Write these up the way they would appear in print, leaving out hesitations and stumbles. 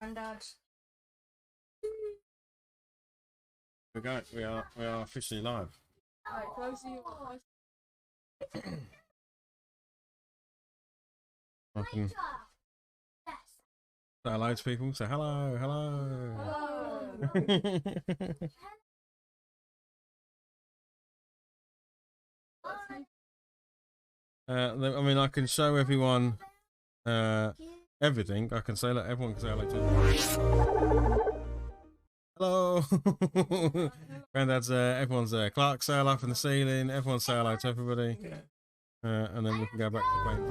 Granddad. We are officially live. Right, close your eyes. I can say hello to people. Say hello, hello. I mean, I can show everyone everything. I can say that everyone can say hello to. Hello. Granddad's everyone's Clark sail up in the ceiling. Everyone say hello to everybody. And then we can go back to playing.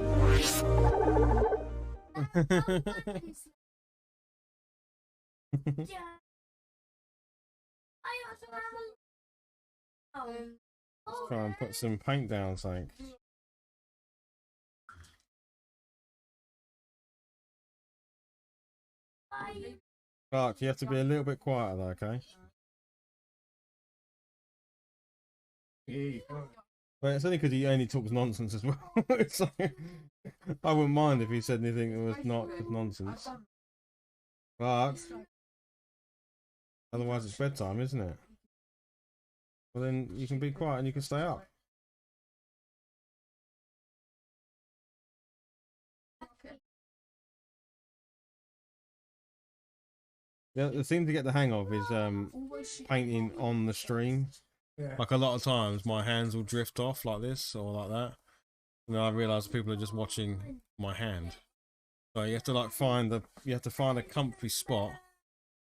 Let's try and put some paint down, something. Clark, you have to be a little bit quieter though, okay? But it's only because he only talks nonsense as well. So, I wouldn't mind if he said anything that was not just nonsense. But otherwise it's bedtime, isn't it? Well then you can be quiet and you can stay up. The thing to get the hang of is painting on the stream. Yeah. Like a lot of times my hands will drift off like this or like that. And then I realise people are just watching my hand. So you have to like find a comfy spot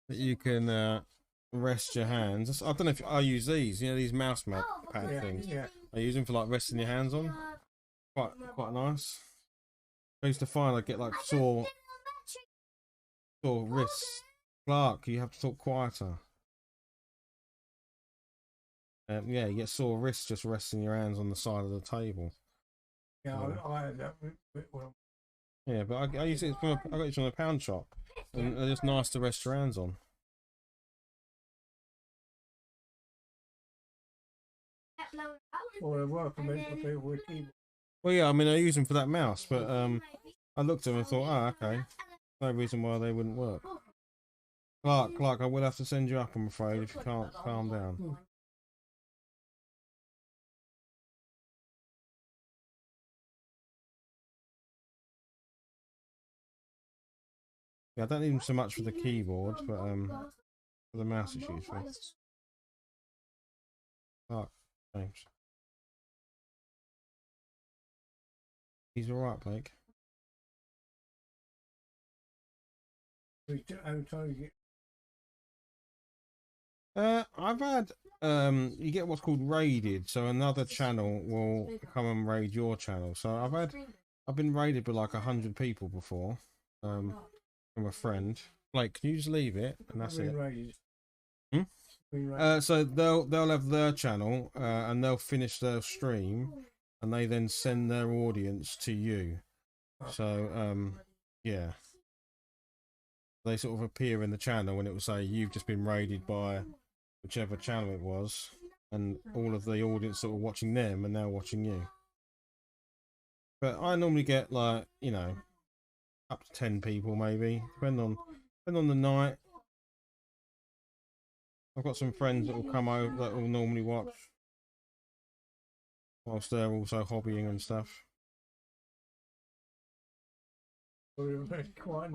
that you can rest your hands. I don't know if I use these, you know, these mouse pad things. Yeah. I use them for like resting your hands on. Quite nice. I used to find I get like sore wrists. Clark, you have to talk quieter. Yeah, you get sore wrists just resting your hands on the side of the table. Yeah, I had that well. Yeah, but I use it from I got it from a pound shop, and they're just nice to rest your hands on. Well, yeah, I mean I use them for that mouse, but I looked at them and thought, oh, okay, no reason why they wouldn't work. Clark, I will have to send you up, I'm afraid, if you can't calm down. Yeah, I don't need them so much for the keyboard, but for the mouse it's useful. Clark, James. He's alright, Blake. I've had you get what's called raided, so another channel will come and raid your channel. So I've been raided by like 100 people before, from a friend. Blake, can you just leave it and that's it? So they'll have their channel and they'll finish their stream and they then send their audience to you. So yeah. They sort of appear in the channel and it will say you've just been raided by whichever channel it was, and all of the audience that were watching them are now watching you. But I normally get like, you know, up to 10 people maybe, depending on the night. I've got some friends that will come over that will normally watch whilst they're also hobbying and stuff.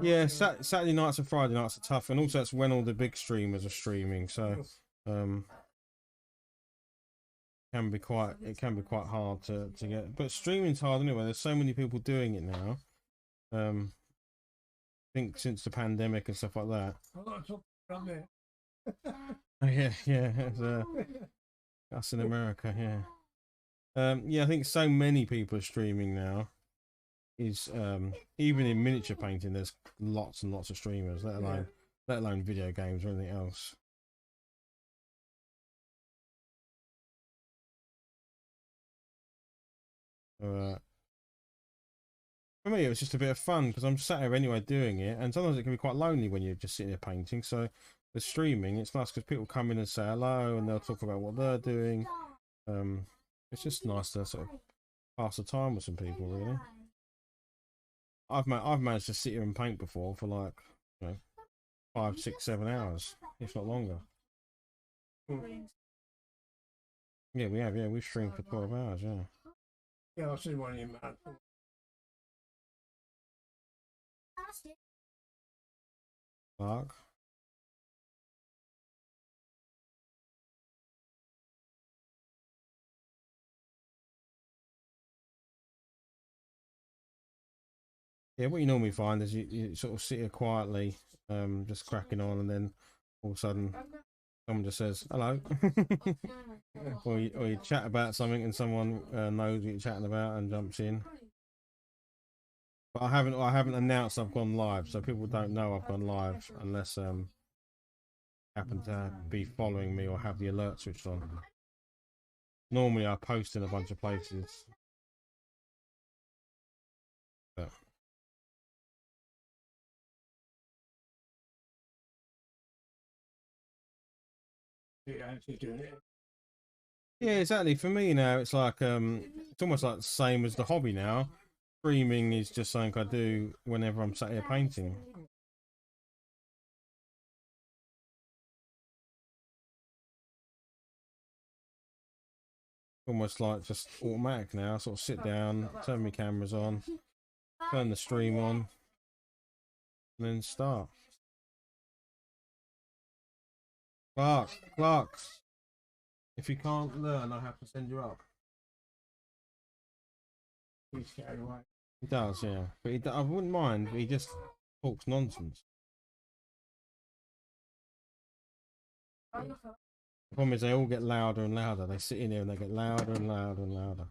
Yeah, Saturday nights and Friday nights are tough, and also it's when all the big streamers are streaming, so it can be quite hard to get. But streaming's hard anyway. There's so many people doing it now. I think since the pandemic and stuff like that. Yeah, it's, us in America, yeah. Yeah, I think so many people are streaming now. Is even in miniature painting there's lots and lots of streamers, let alone video games or anything else. For me it was just a bit of fun because I'm sat here anyway doing it, and sometimes it can be quite lonely when you're just sitting there painting. So the streaming, it's nice because people come in and say hello and they'll talk about what they're doing. It's just nice to sort of pass the time with some people, really. I've managed to sit here and paint before for like, you know, 5, 6, 7 hours, if not longer. Yeah, we have. Yeah, we've streamed for 12 hours. Yeah. Yeah, I see one of you, man. Mark. Yeah, what you normally find is you sort of sit here quietly, just cracking on, and then all of a sudden someone just says hello, or you chat about something and someone knows what you're chatting about and jumps in. But I haven't announced I've gone live, so people don't know I've gone live unless happen to be following me or have the alert switched on. Normally I post in a bunch of places. But Yeah, actually doing it. yeah, exactly. For me now, it's like it's almost like the same as the hobby now. Streaming is just something I do whenever I'm sat here painting. Almost like just automatic now. I sort of sit down, turn my cameras on, turn the stream on, and then start. Clark, if you can't learn, I have to send you up. He's carried away. He does, yeah. But I wouldn't mind, but he just talks nonsense. The problem is they all get louder and louder. They sit in here and they get louder and louder and louder.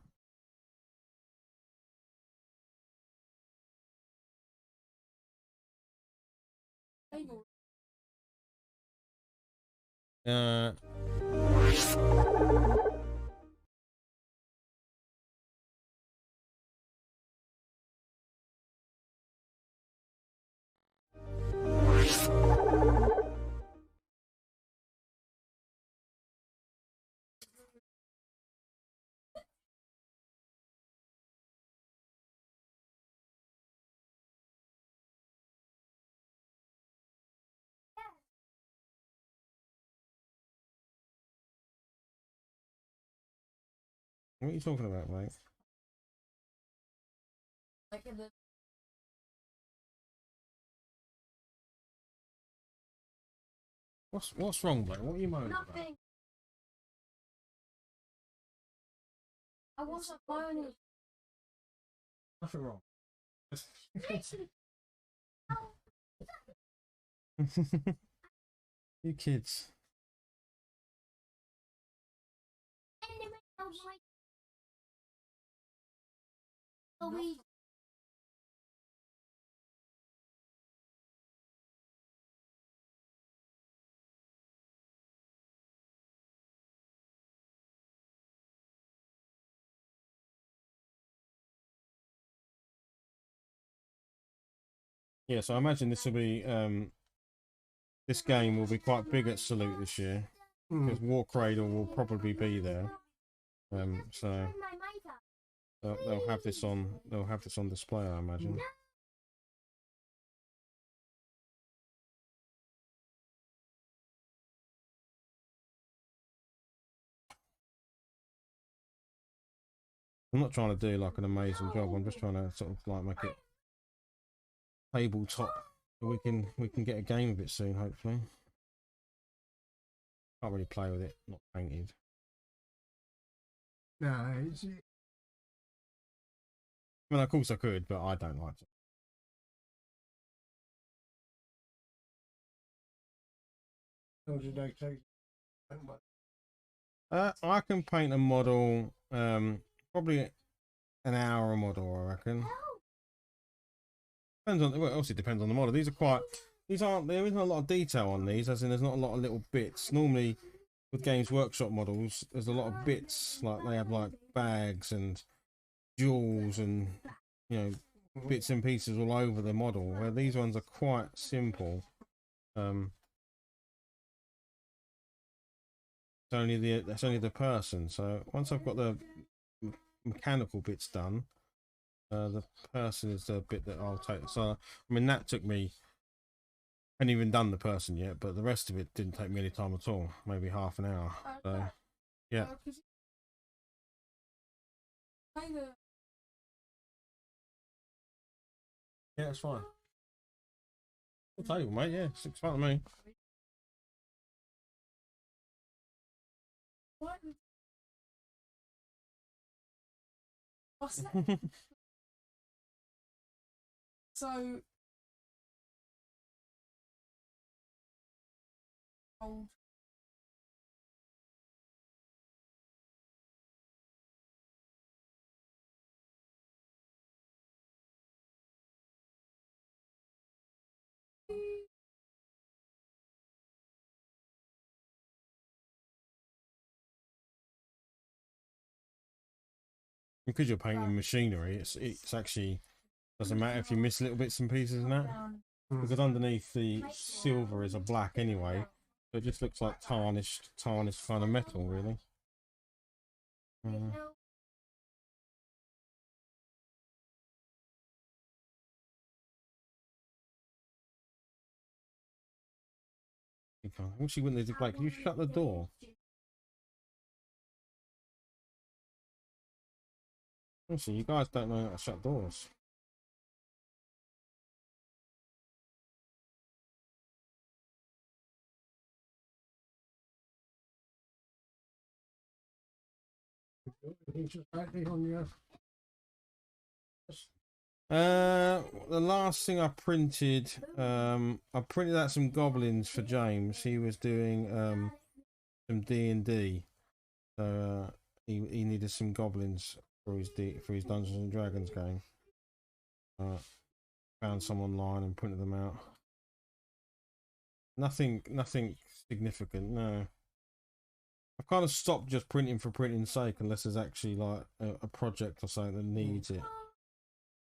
Uh, what are you talking about, mate? What's wrong, mate? What are you moaning about? Nothing. I wasn't moaning. Nothing wrong. You kids. Yeah, so I imagine this will be this game will be quite big at Salute this year because War Cradle will probably be there. So they'll have this on display, I imagine. I'm not trying to do like an amazing job. I'm just trying to sort of like make it tabletop. We can get a game of it soon, hopefully. Can't really play with it, not painted. No, it's, I mean, of course I could, but I don't like it. I can paint a model, probably an hour a model, I reckon. Depends on, well, obviously it depends on the model. There isn't a lot of detail on these, as in there's not a lot of little bits. Normally with Games Workshop models, there's a lot of bits, like they have like bags and jewels and, you know, bits and pieces all over the model, where these ones are quite simple. That's only the person. So once I've got the mechanical bits done, the person is the bit that I'll take. So I mean that took me hadn't even done the person yet, but the rest of it didn't take me any time at all. Maybe half an hour. So yeah. Yeah, it's fine. I'll table, mate. Yeah, it's fine to me. What's that? So old. Because you're painting machinery, it's actually doesn't matter if you miss little bits and pieces and that. Because underneath the silver is a black anyway, so it just looks like tarnished kind of metal, really. I wish you wouldn't have black. Can you shut the door? Honestly, you guys don't know how to shut doors. The last thing I printed out some goblins for James. He was doing some D&D, so he needed some goblins for his Dungeons and Dragons game. Found some online and printed them out. Nothing significant. No. I've kind of stopped just printing for printing's sake, unless there's actually like a project or something that needs it.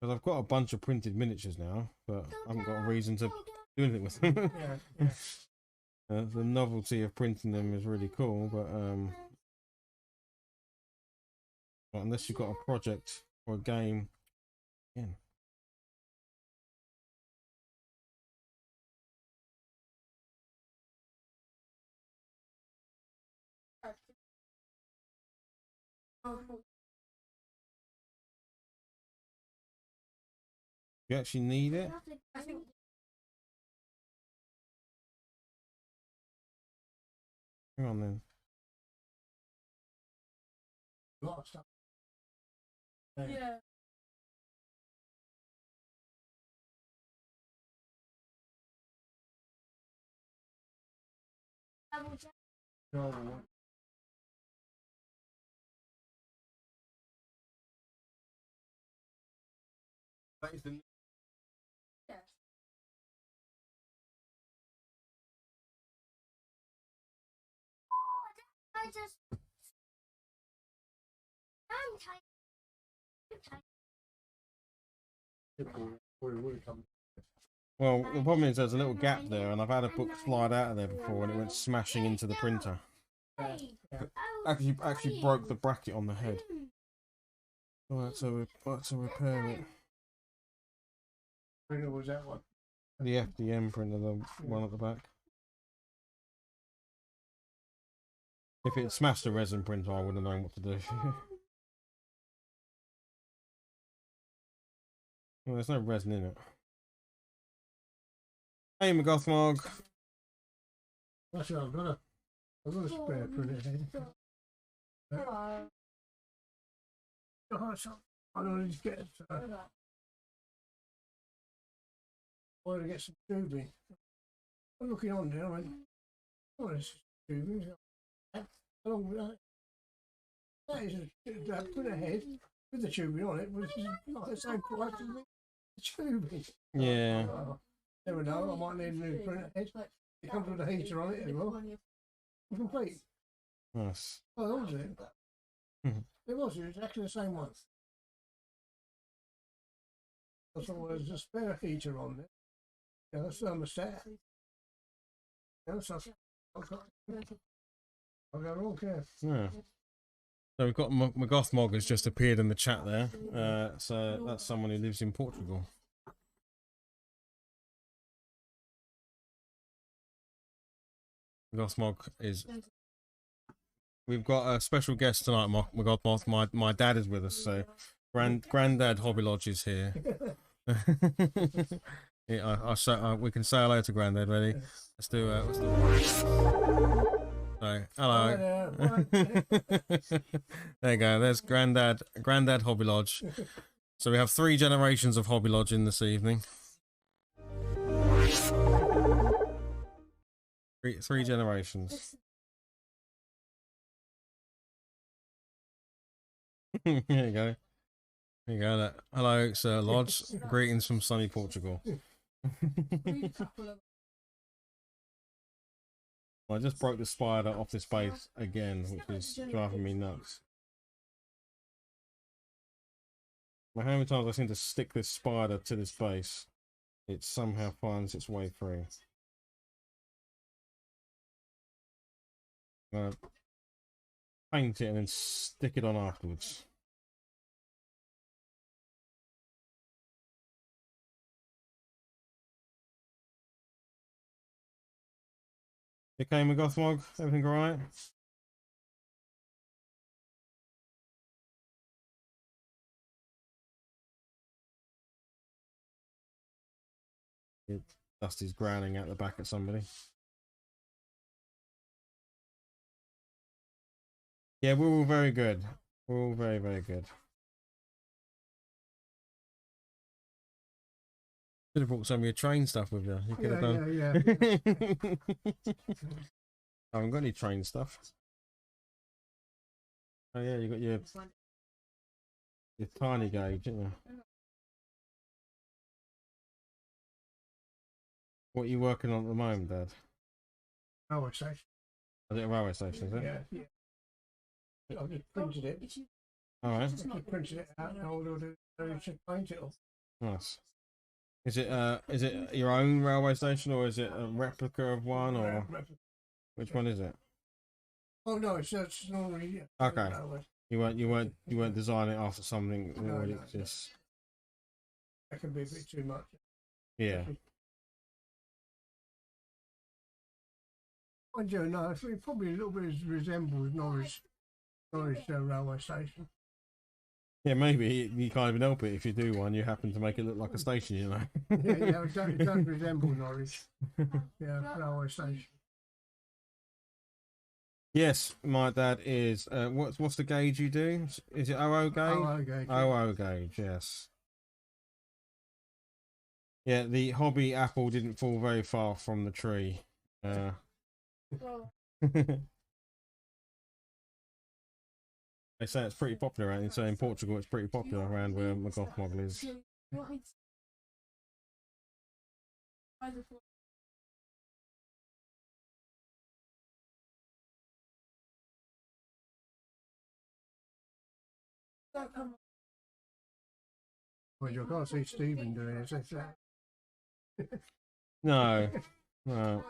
Because I've got a bunch of printed miniatures now, but I haven't got a reason to do anything with them. The novelty of printing them is really cool, but unless you've got a project or a game, yeah. You actually need it? Hang on then. Yeah. I just. I'm tired. Well, the problem is there's a little gap there, and I've had a book slide out of there before, and it went smashing into the printer. Actually broke the bracket on the head. So I had to repair it. Printer was that one? The FDM printer, the one at the back. If it had smashed a resin printer, I wouldn't have known what to do. Well, there's no resin in it. Hey, McGothmog. That's right, I've got a spare printer here. Hello. I don't want to get it. I want to get some tubing. I'm looking on there, I went, oh, this is tubing. How long was that? That is a printer head with the tubing on it, which is not the same price as the tubing. Yeah. Never know, I might need a new printer head. It comes with a heater on it as well. Complete. Nice. Oh, that was it. It was exactly the same one. So there's a spare heater on there. Yeah, that's thermostat. Yeah, so I've got it all care. Yeah. So we've got McGothmog has just appeared in the chat there. So that's someone who lives in Portugal. Gothmog is. We've got a special guest tonight, Gothmog. My dad is with us, so Granddad Hobby Lodge is here. Yeah, we can say hello to Granddad. Ready? Let's do. So, hello. There you go. There's Granddad Hobby Lodge. So we have 3 generations of Hobby Lodge in this evening. Three generations. There you go. There you go. Hello, Sir Lodge. Greetings from sunny Portugal. I just broke the spider off this base again, which is driving me nuts. How many times I seem to stick this spider to this base, it somehow finds its way through. I'm gonna paint it and then stick it on afterwards. You okay, Gothmog? Everything alright? Dusty's growling at the back at somebody. Yeah, we're all very good. We're all very, very good. Should have brought some of your train stuff with you. You could have done. Yeah. I haven't got any train stuff. Oh yeah, you got your tiny gauge, didn't you? What are you working on at the moment, Dad? Railway station. Is it a railway station, is it? Yeah. I've just printed it. Alright. I've just printed it out and I'll do to paint it off. Nice. Is it your own railway station or is it a replica of one or which one is it? Oh no, it's normally okay. You weren't designing it after something that already exists. That can be a bit too much. Yeah. I do know. It probably a little bit resembles Norwich railway station. Yeah, maybe you can't even help it if you do one. You happen to make it look like a station, you know. yeah, it does resemble Norwich. Yeah, railway station. Yes, my dad is. What's the gauge you do? Is it OO gauge? OO gauge. OO gauge. Yes. Yeah, the hobby apple didn't fall very far from the tree. They say it's pretty popular around. So in Portugal, it's pretty popular around where Gothmog is. Well, you can't see Stephen doing it. No, no.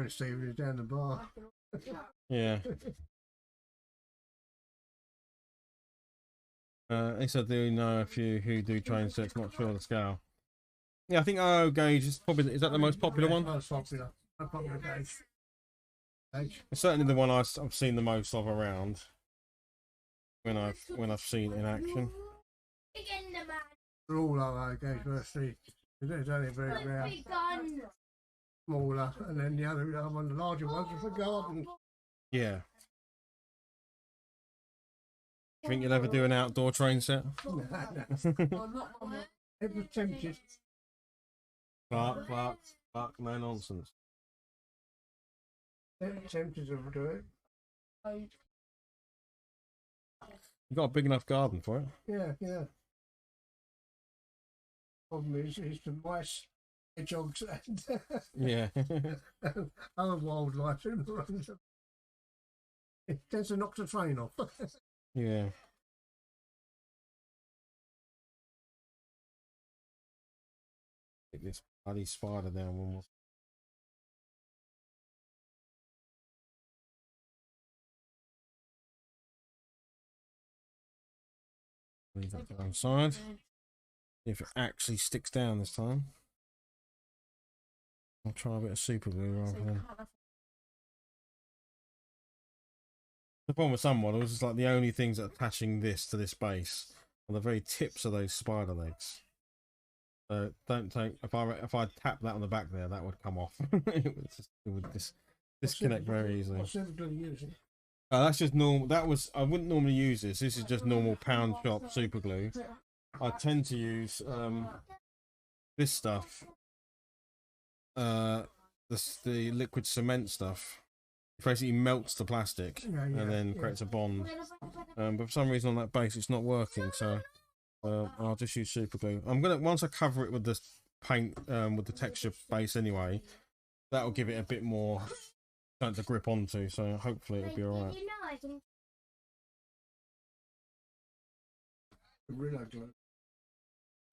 Stephen is down the bar. Yeah. At least I do know a few who do train sets, not sure of the scale. Yeah, I think OO gauge is probably, is that the most popular one? Most popular. Most popular gauge. It's certainly the one I've seen the most of around when I've seen it in action. They're all OO gauge firstly. There's only very rare. Smaller, and then the other one, the larger ones are for gardens. Yeah. Do you think you'll ever do an outdoor train set? No. It was tempted. Clark, no nonsense. They were tempted to do it. You've got a big enough garden for it. Yeah. Problem is the mice, hedgehogs, and yeah. other wildlife in the road. It tends to knock the train off. Yeah. Take this bloody spider down one more. Leave that to one side. See if it actually sticks down this time. I'll try a bit of super glue rather than. The problem with some models is like the only things that are attaching this to this base are the very tips of those spider legs. So don't take, if I tap that on the back there, that would come off. it would disconnect very easily. What super glue are you using? That's just normal. I wouldn't normally use this. This is just normal pound shop super glue. I tend to use this stuff. The liquid cement stuff. It basically melts the plastic and then creates a bond. But for some reason on that base it's not working, so I'll just use super glue. I'm gonna, once I cover it with the paint with the texture base anyway, that'll give it a bit more something to grip onto, so hopefully it'll be alright.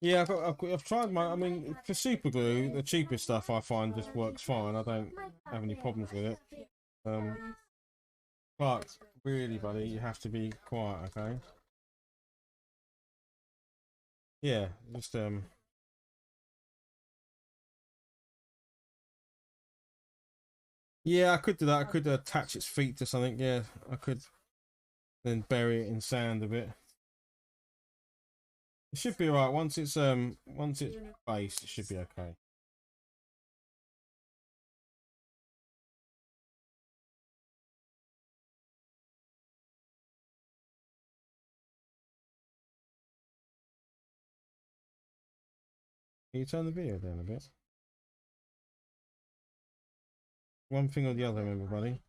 Yeah, I've tried my. I mean, for super glue, the cheapest stuff I find just works fine. I don't have any problems with it. But really, buddy, you have to be quiet, okay? Yeah, just Yeah, I could do that. I could attach its feet to something. Yeah, I could then bury it in sand a bit. It should be alright once it's based. It should be okay. Can you turn the video down a bit? One thing or the other, everybody.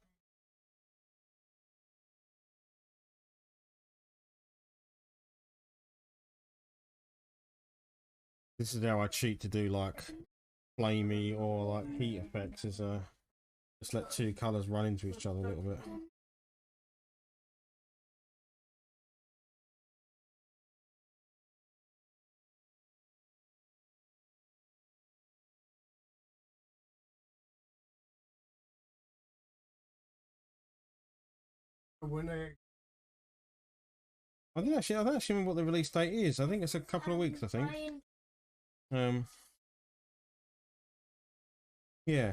This is how I cheat to do like flamey or like heat effects, is just let two colours run into each other a little bit. I don't actually remember what the release date is. I think it's a couple of weeks, I think. Yeah.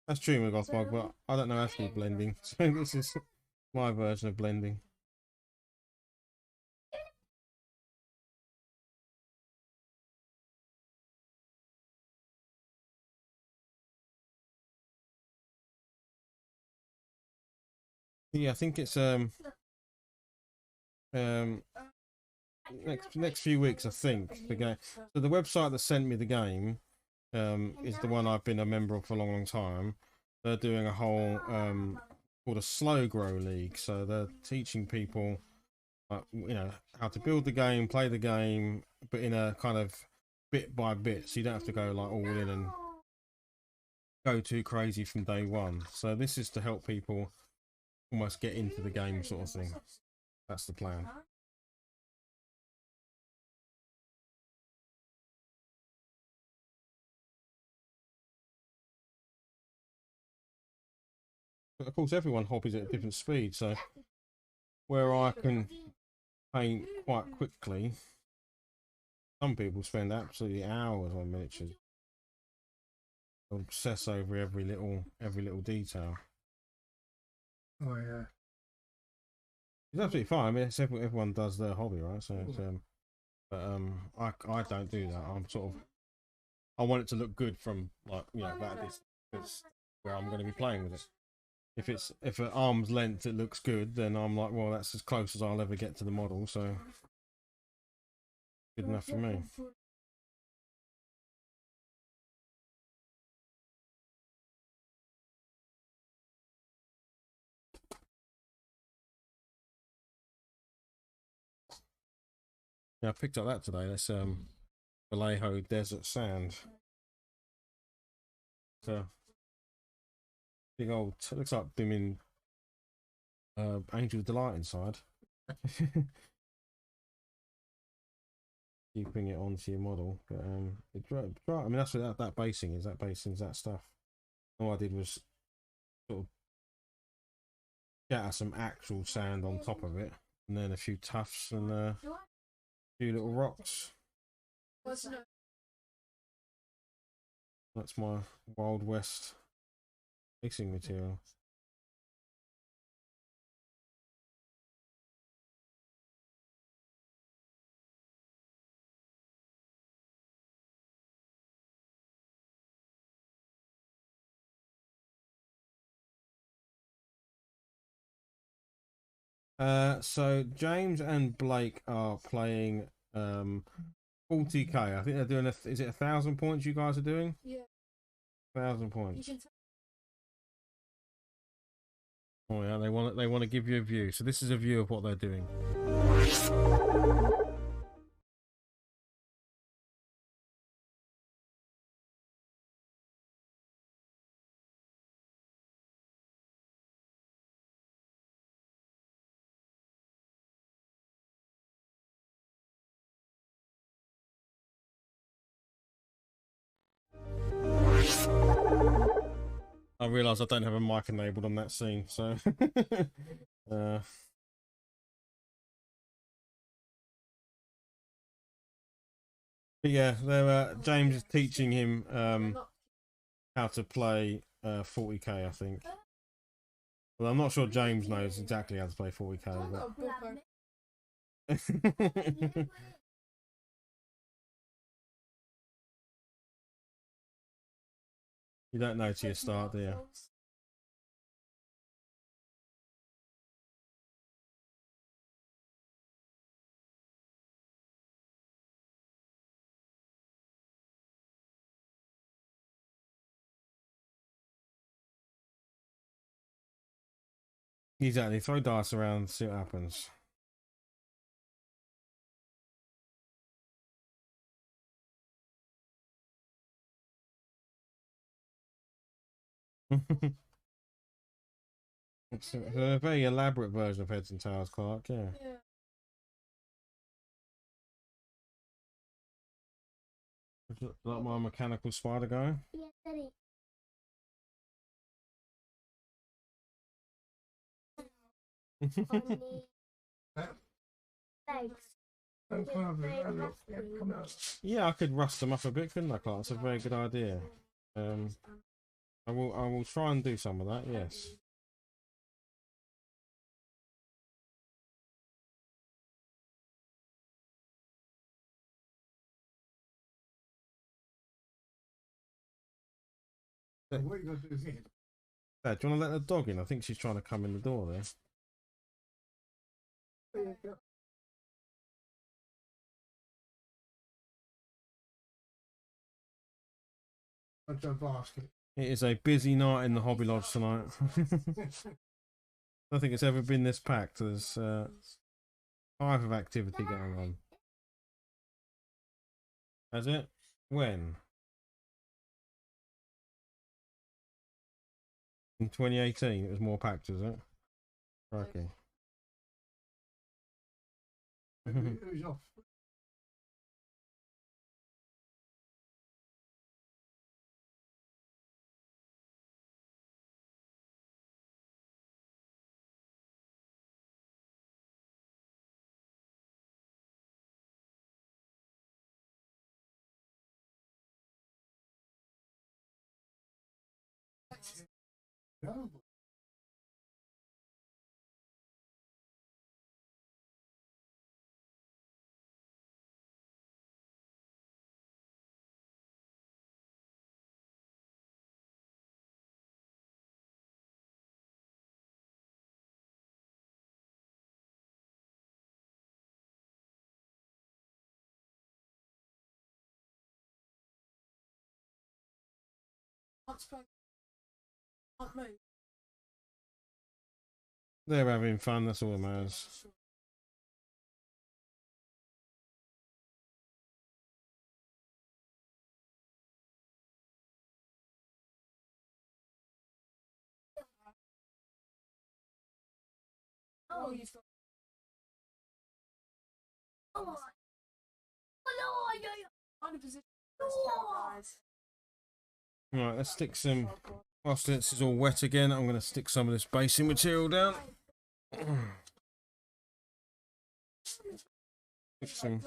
That's true, McGothbog, but I don't know how to do blending, so this is my version of blending. Yeah, I think it's next few weeks, I think. The game. So the website that sent me the game is the one I've been a member of for a long time. They're doing a whole called a slow grow league, so they're teaching people you know, how to build the game, play the game, but in a kind of bit by bit, so you don't have to go like all in and go too crazy from day one. So this is to help people almost get into the game, sort of thing. That's the plan. But of course, everyone hobbies at a different speed, so where I can paint quite quickly, some people spend absolutely hours on miniatures. They'll obsess over every little detail. Oh yeah. It's absolutely fine. I mean, it's everyone does their hobby, right? So it's, but I don't do that. I'm sort of, I want it to look good from like, you know, that distance where I'm going to be playing with it. If at arm's length it looks good, then I'm like, well, that's as close as I'll ever get to the model, so good enough for me. Yeah, I picked up that today. That's Vallejo Desert Sand. So big old, looks like blooming Angel Delight inside. keeping it onto your model. But I mean, that's what that basing is. That basing is that stuff. All I did was sort of get some actual sand on top of it, and then a few tufts and a few little rocks. That's my Wild West basing material. So James and Blake are playing 40k. I think they're doing is it 1,000 points you guys are doing? Yeah. 1,000 points. Oh yeah, they want to give you a view. So this is a view of what they're doing. I realise I don't have a mic enabled on that scene, so but yeah, James is teaching him how to play 40k, I think. Well, I'm not sure James knows exactly how to play 40k, but you don't know till you start, do you? Exactly. Throw dice around, see what happens. It's a very elaborate version of Heads and Tails, Clark. Yeah. Like my mechanical spider guy. Yeah, Daddy. Yeah, I could rust them up a bit, couldn't I, Clark? That's a very good idea. I will try and do some of that. Yes. What are you going to do here? Dad, do you want to let the dog in? I think she's trying to come in the door there. There you go. That's a basket. It is a busy night in the Hobby Lodge tonight. I think it's ever been this packed. There's hive of activity going on. Has it? When? In 2018, it was more packed, is it? Okay. Who's off? No. They're having fun, that's all that matters. Oh, you. Oh, hello. position. Right, let's stick some. Whilst this is all wet again, I'm going to stick some of this basing material down. Stick some.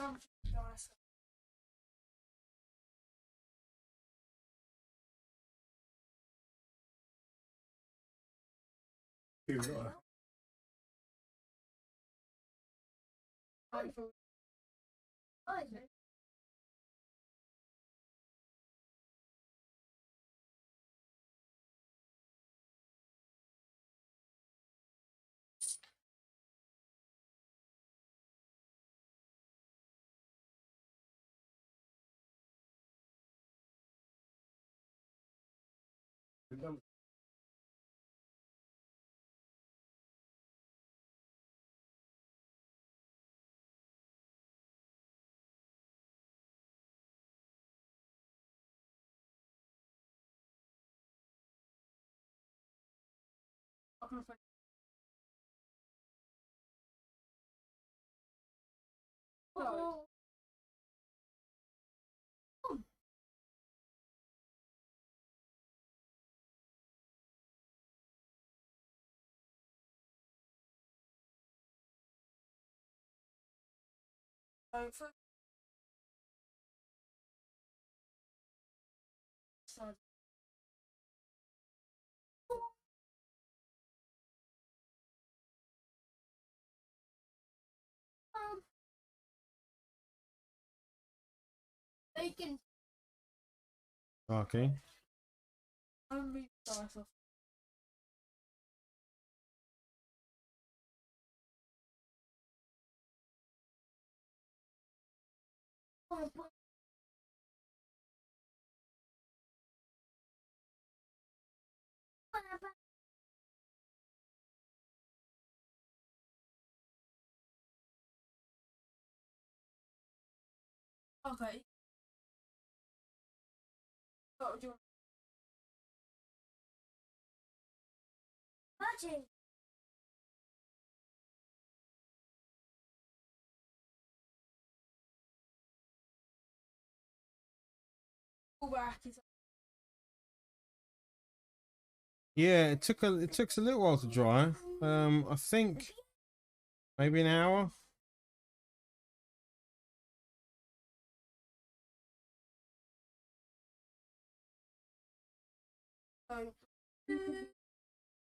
Bacon. Okay. Okay. What would you want? Magic. Go back. Yeah, it took a little while to dry. I think maybe an hour.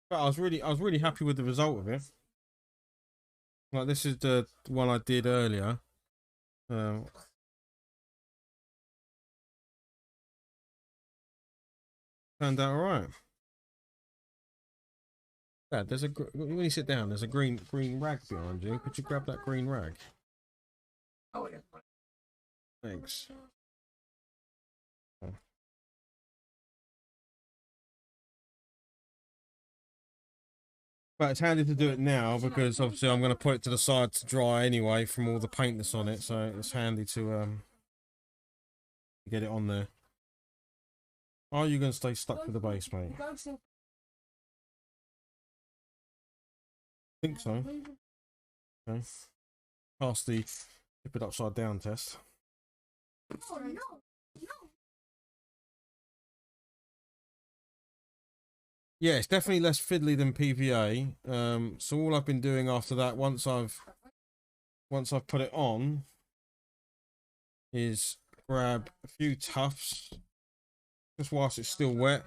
But I was really happy with the result of it. Like, this is the one I did earlier. Turned out all right. Dad, when you sit down, there's a green rag behind you. Could you grab that green rag? Oh, yeah. Thanks. But it's handy to do it now because obviously I'm going to put it to the side to dry anyway from all the paint that's on it. So it's handy to get it on there. Are you going to stay stuck with the base, mate? I think so. Okay. Pass the tip it upside down test. Oh, no. Yeah, it's definitely less fiddly than PVA. So all I've been doing after that, once I've put it on, is grab a few tufts, just whilst it's still wet.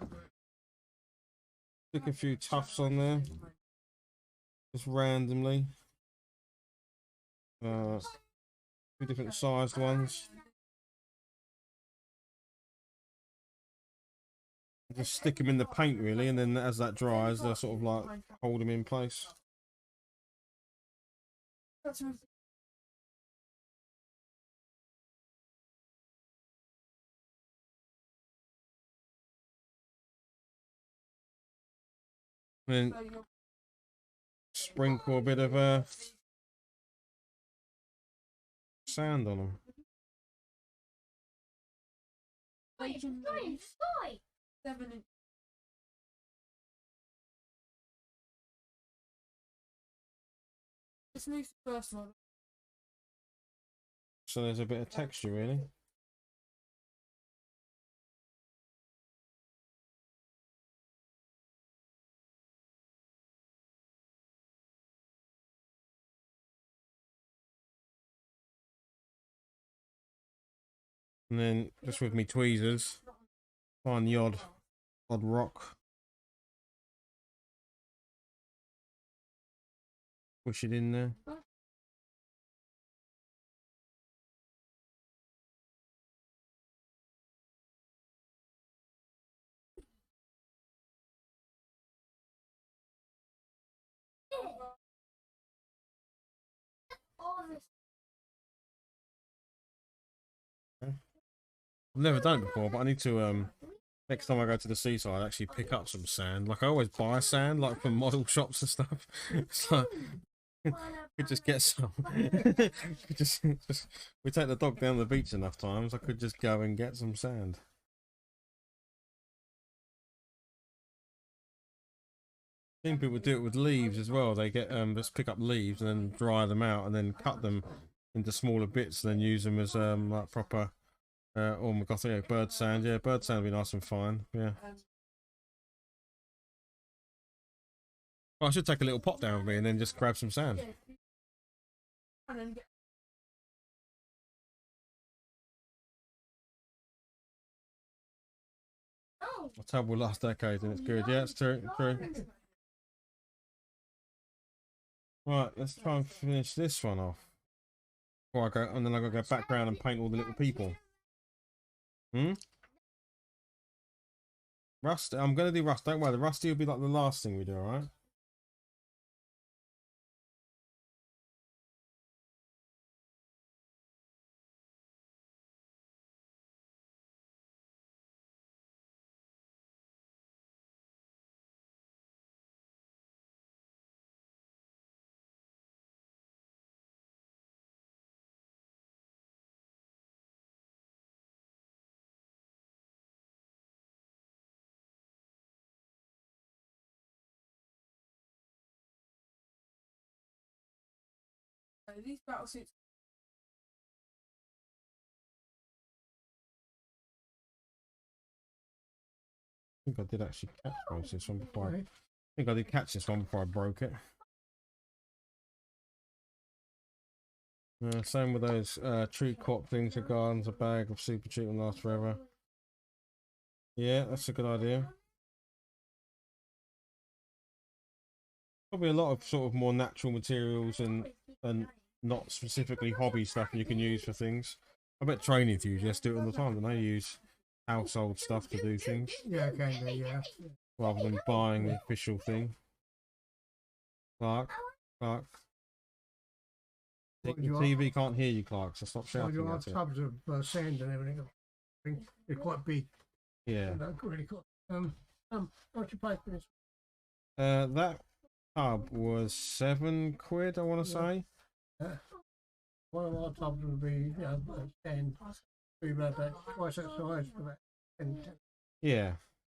Stick a few tufts on there, just randomly. Two different sized ones. Just stick them in the paint really, and then as that dries, they'll sort of like hold them in place. And then sprinkle a bit of sand on them. So there's a bit of texture really. And then just with me tweezers, find the odd rock, push it in there. I've never done it before, but I need to next time I go to the seaside actually pick up some sand. Like I always buy sand like from model shops and stuff. So could just get some. Could just we take the dog down the beach enough times, I could just go and get some sand. I've seen people do it with leaves as well. They get just pick up leaves and then dry them out and then cut them into smaller bits and then use them as like proper oh my god, yeah, bird sand. Yeah, bird sand would be nice and fine. Yeah. Well, I should take a little pot down with me and then just grab some sand. A table last decade and it's good. Yeah, it's true. True. Right, let's try and finish this one off. Before I go, and then I gotta go back around and paint all the little people. Rust. I'm gonna do rust. Don't worry. The rusty will be like the last thing we do. All right. These battle suits. I think I did actually catch this one before. I think I did catch this one before I broke it. Same with those tree cork things for gardens. A bag of super cheap and last forever. Yeah, that's a good idea. Probably a lot of sort of more natural materials and not specifically hobby stuff you can use for things. I bet train enthusiasts do it all the time, don't they? Use household stuff to do things. Yeah, okay, yeah. Rather than buying the official thing. Clark. The TV can't hear you, Clark, so stop shouting. You have tubs of sand and everything. They're quite big. Yeah. Really cool. What's your price for this? That tub was £7, I want to say. One of our tubs would be, sand. Be about twice that size for about 10. Yeah.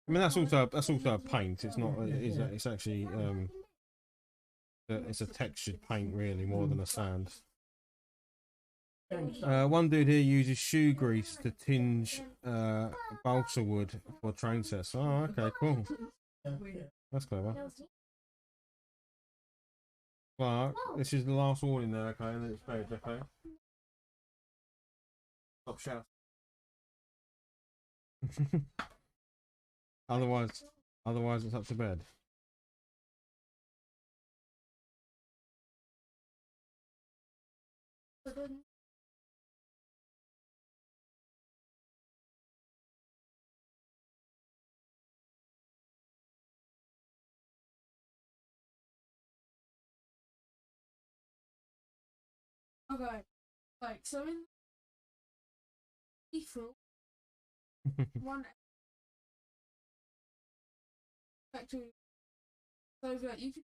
I mean that's also a paint. It's not. It's actually it's a textured paint really more than a sand. One dude here uses shoe grease to tinge balsa wood for train sets. Oh, okay, cool. That's clever. Clark, this is the last warning there, okay? And then it's paid, okay? Stop shouting. Otherwise it's up to bed. Okay, like so in default one factory, so that you can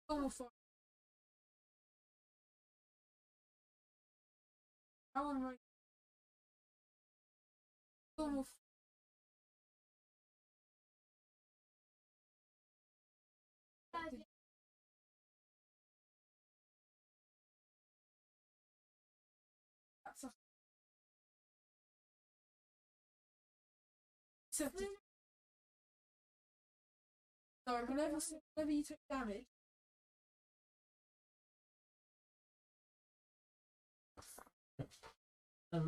normal for I want to write normal. That's a Sorry, whenever you took damage. Are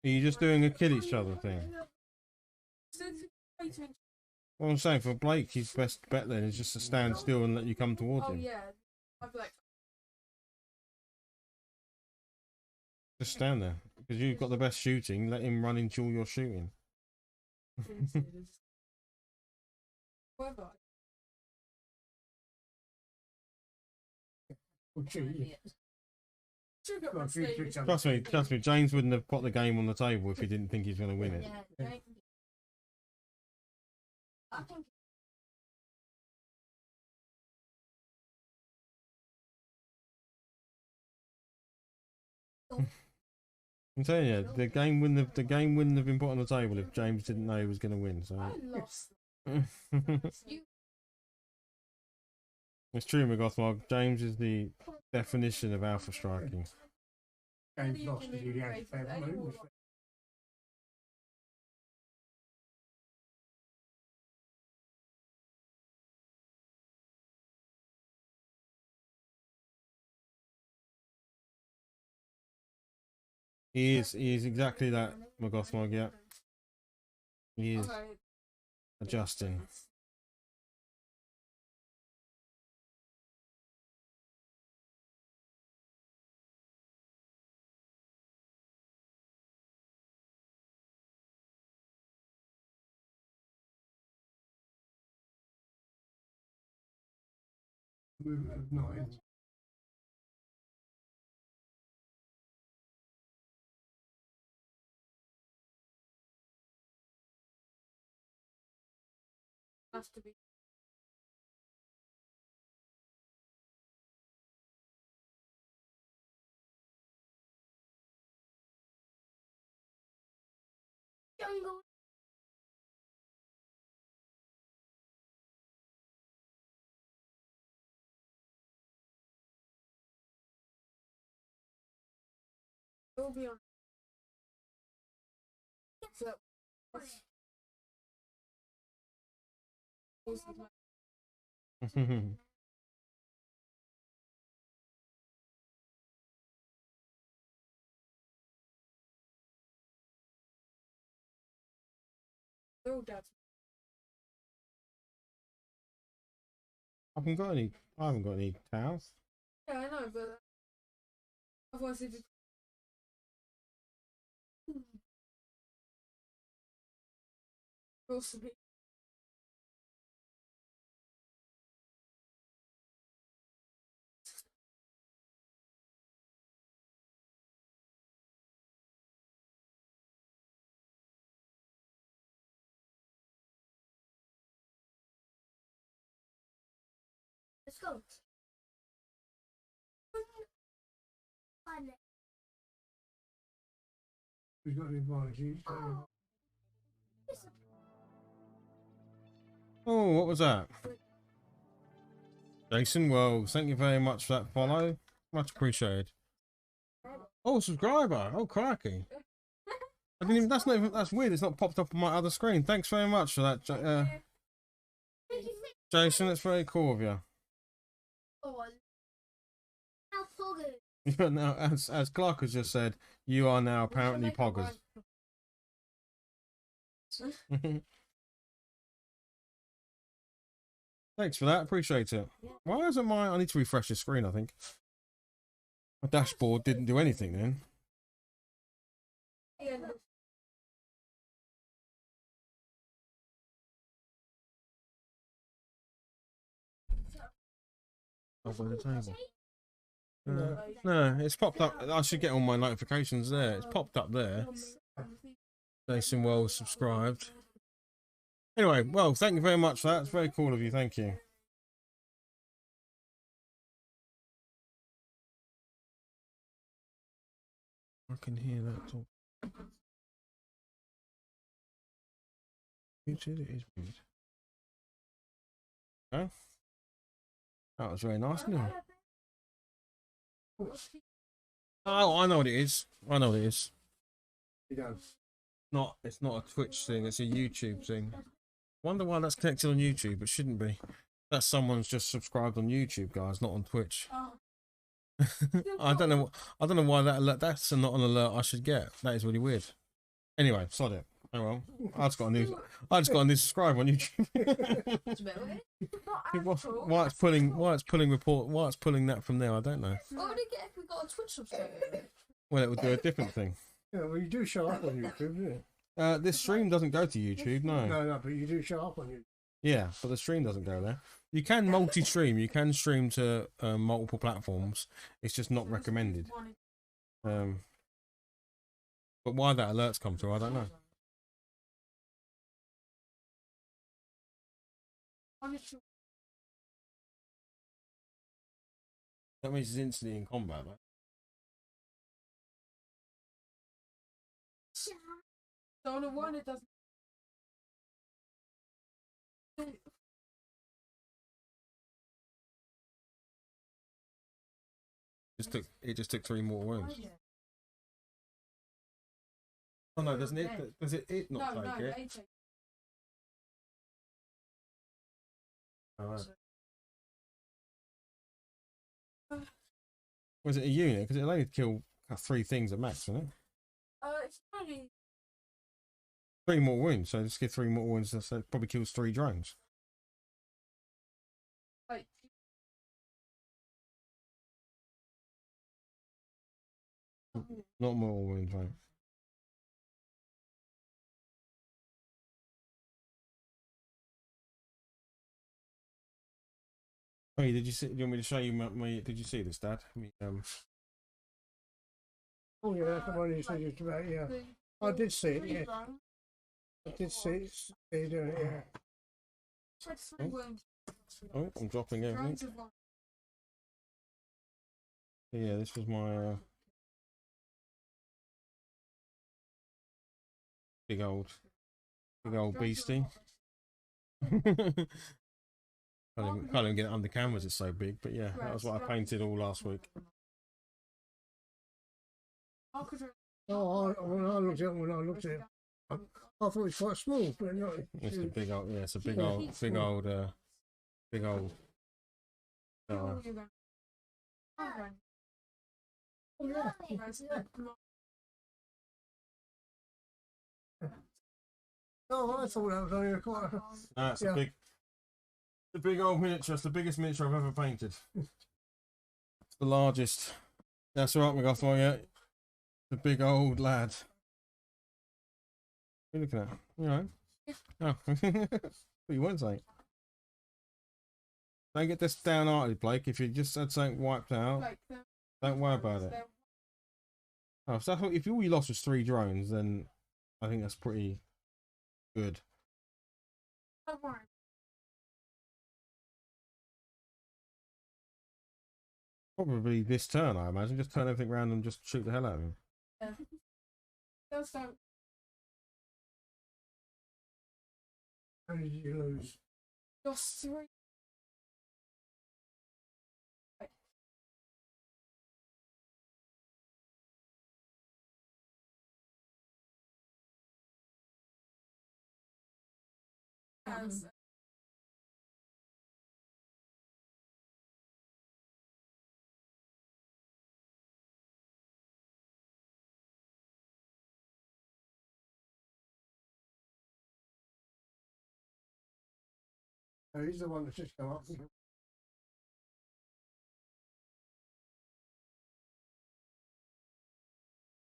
you just doing a kill each other thing? Well, I'm saying for Blake, his best bet then is just to stand still and let you come towards him. Yeah. I'd be like, Just stand there because you've got the best shooting. Let him run into all your shooting. whatever. Trust me. James wouldn't have put the game on the table if he didn't think he's going to win it. Yeah. I'm telling you, the game wouldn't have been put on the table if James didn't know he was going to win. So I lost. it's true, McGothmog. James is the definition of alpha striking. James lost because he had favorite moves. He is exactly that, McGothmog. Yeah, he is Okay. adjusting. Move of 9. Has to be. Jungle. It'll be on. So, oh, Dad's. I haven't got any towels. Yeah, I know, but otherwise it'd be. Also be. Let's go. Who's got the advantage? Oh, what was that? Jason, well, thank you very much for that follow. Much appreciated. Oh, subscriber. Oh, crikey. I didn't even, that's weird. It's not popped up on my other screen. Thanks very much for that, Jason. That's very cool of you. You're now, as Clark has just said, you are now apparently poggers. Thanks for that. Appreciate it. Why isn't my... I need to refresh the screen, I think. My dashboard didn't do anything then. Over the table. No, it's popped up. I should get all my notifications there. It's popped up there. Jason Wells subscribed. Anyway, well, thank you very much for that. It's very cool of you. Thank you. I can hear that talk. Muted, it is muted. Okay. That was very nice, wasn't it? Oh, I know what it is. I know what it is. He does. not. It's not a Twitch thing. It's a YouTube thing. Wonder why that's connected on YouTube. It shouldn't be. That's someone's just subscribed on YouTube, guys, not on Twitch. I don't know. I don't know why that alert. That's not an alert I should get. That is really weird. Anyway, sod it. Oh well. I just got a new subscriber on YouTube. Why it's pulling that from there, I don't know. What would it get if we got a Twitch subscriber? Well, it would do a different thing. Yeah, well, you do show up on YouTube, don't you? This stream doesn't go to YouTube, no. No, but you do show up on YouTube. Yeah, but the stream doesn't go there. You can multi-stream. You can stream to multiple platforms. It's just not recommended. But why that alert's come through, I don't know. That means it's instantly in combat, right? So on a one, it doesn't. It just took 3 more wounds. Oh no, doesn't it? Does it not take it? They take. Alright. Was it a unit? Because it'll only kill 3 things at max, isn't it? It's only 3 more wounds, so just get 3 more wounds. So it probably kills 3 drones. like Not more wounds, right? Oh, did you see? Do you want me to show you my? Did you see this, Dad? Oh yeah, that's the one you said just about, yeah. I did see it, yeah. I did see it, you doing it, yeah. Oh, I'm dropping everything. Yeah, this was my big old beastie. Can't even get it under cameras, it's so big, but yeah, that was what I painted all last week. Oh, when I looked at it, I thought it was quite small, but not. It's a big old, yeah, it's a big old. Oh, I thought that was only a quite. It's a big old miniature. It's the biggest miniature I've ever painted. It's the largest. That's all right, McGoth. Yeah, the big old lad. What are you looking at? You know. Oh, what you weren't saying. Don't get this downhearted, Blake. If you just had something wiped out, don't worry about it. Oh, so if all you lost was 3 drones, then I think that's pretty good. Probably this turn, I imagine. Just turn everything around and just shoot the hell out of him. Yeah. How did you lose? Lost 3. Oh, he's the one that's just come up.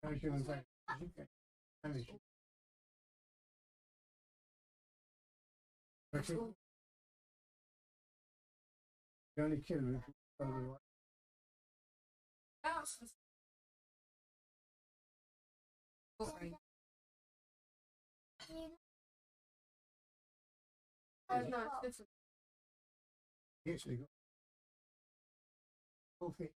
How you doing, back? You only kill him if you throw the right. No, it's different. He actually got full fit.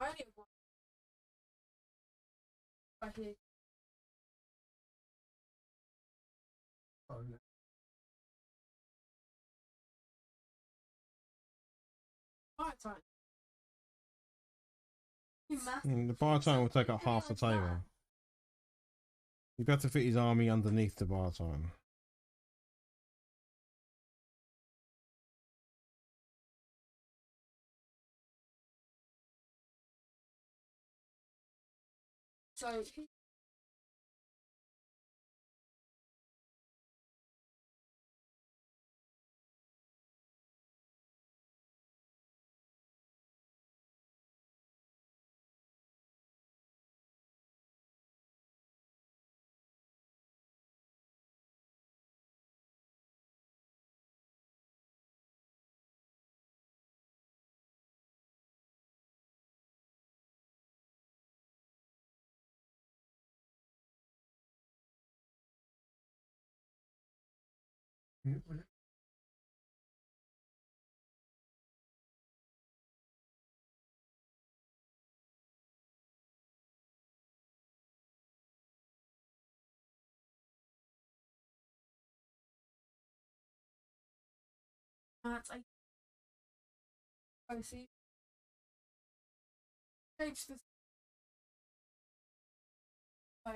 I only have one. Right here. Oh, no. Quiet time. The Bartone will take up half the table. You'd have to fit his army underneath the Bartone. So Yeah, well, that's I see. Change the oh,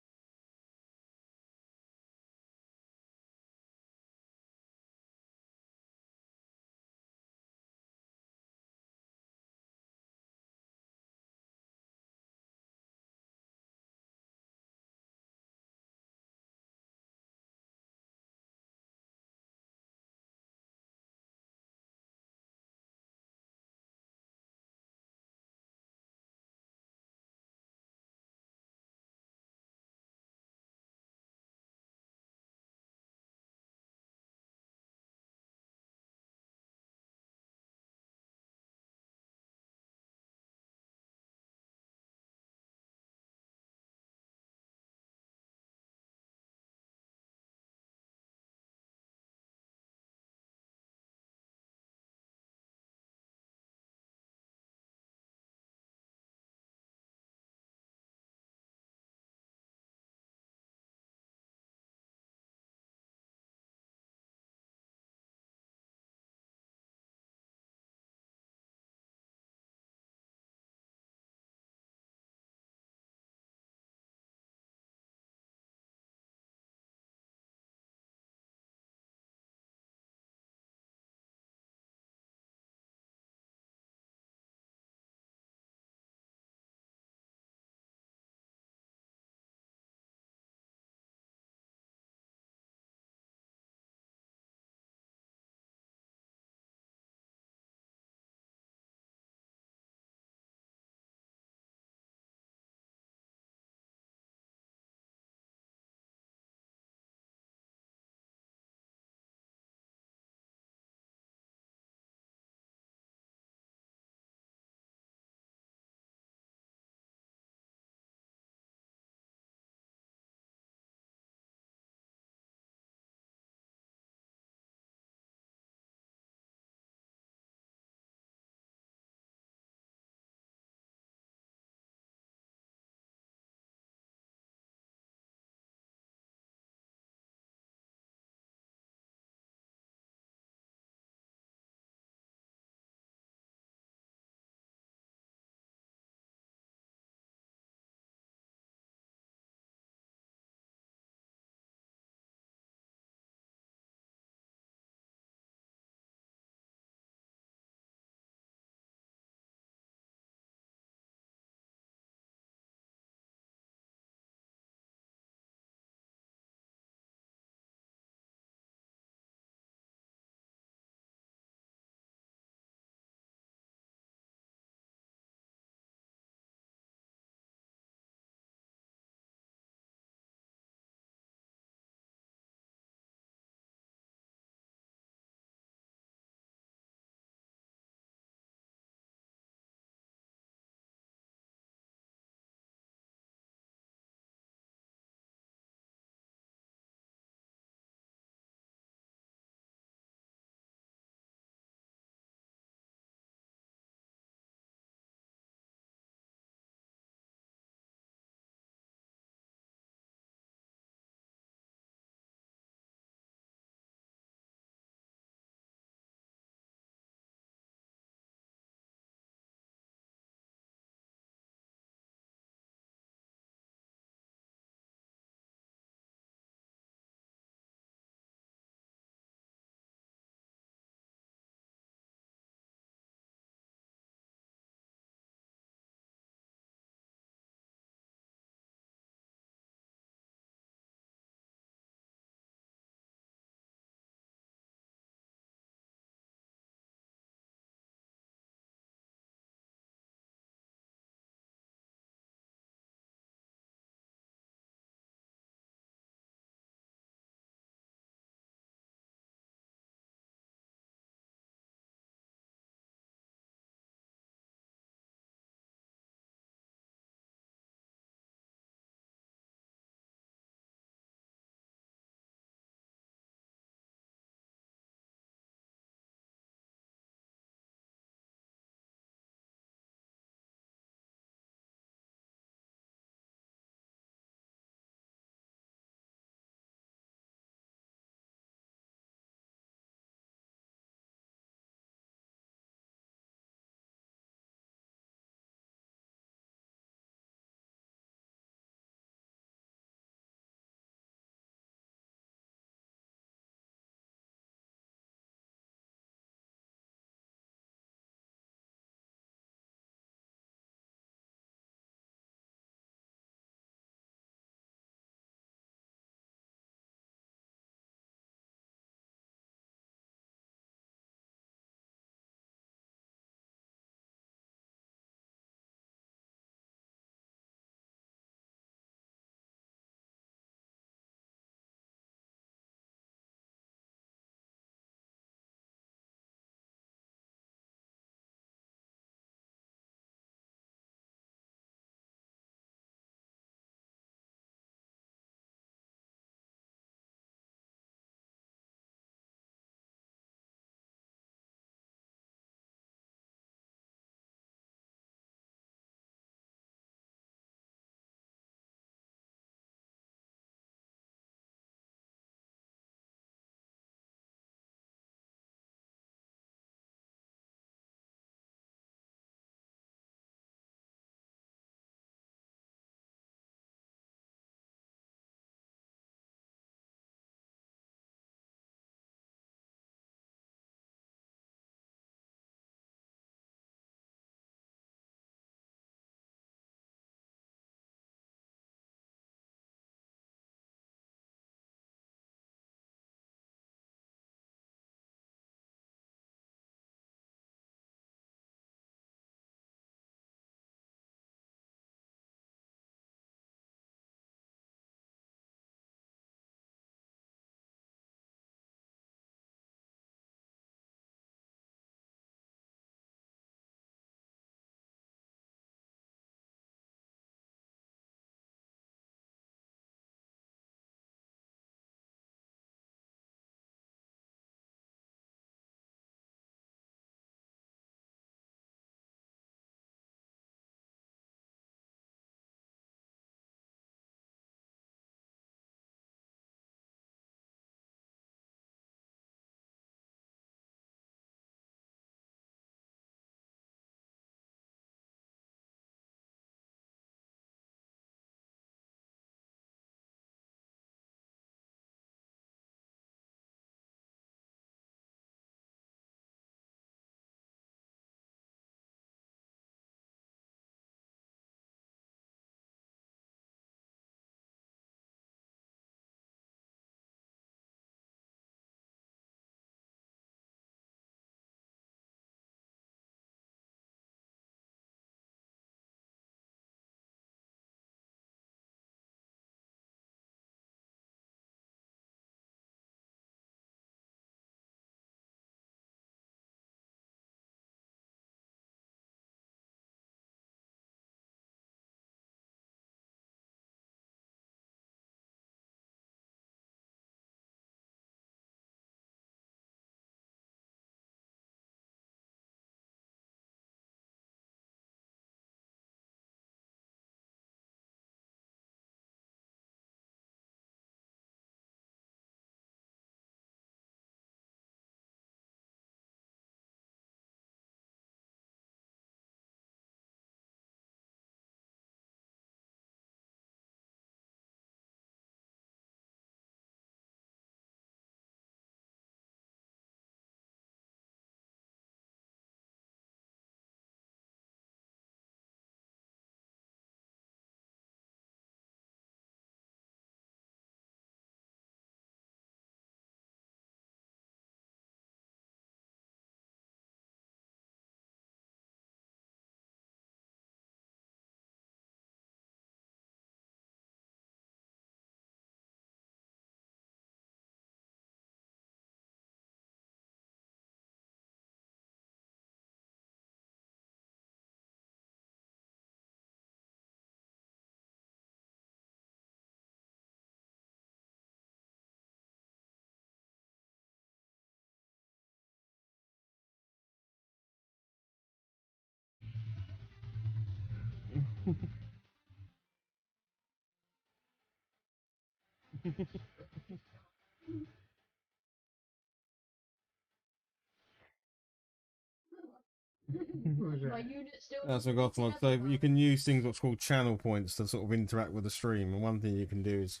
That's what I got one. So you can use things what's called channel points to sort of interact with the stream, and one thing you can do is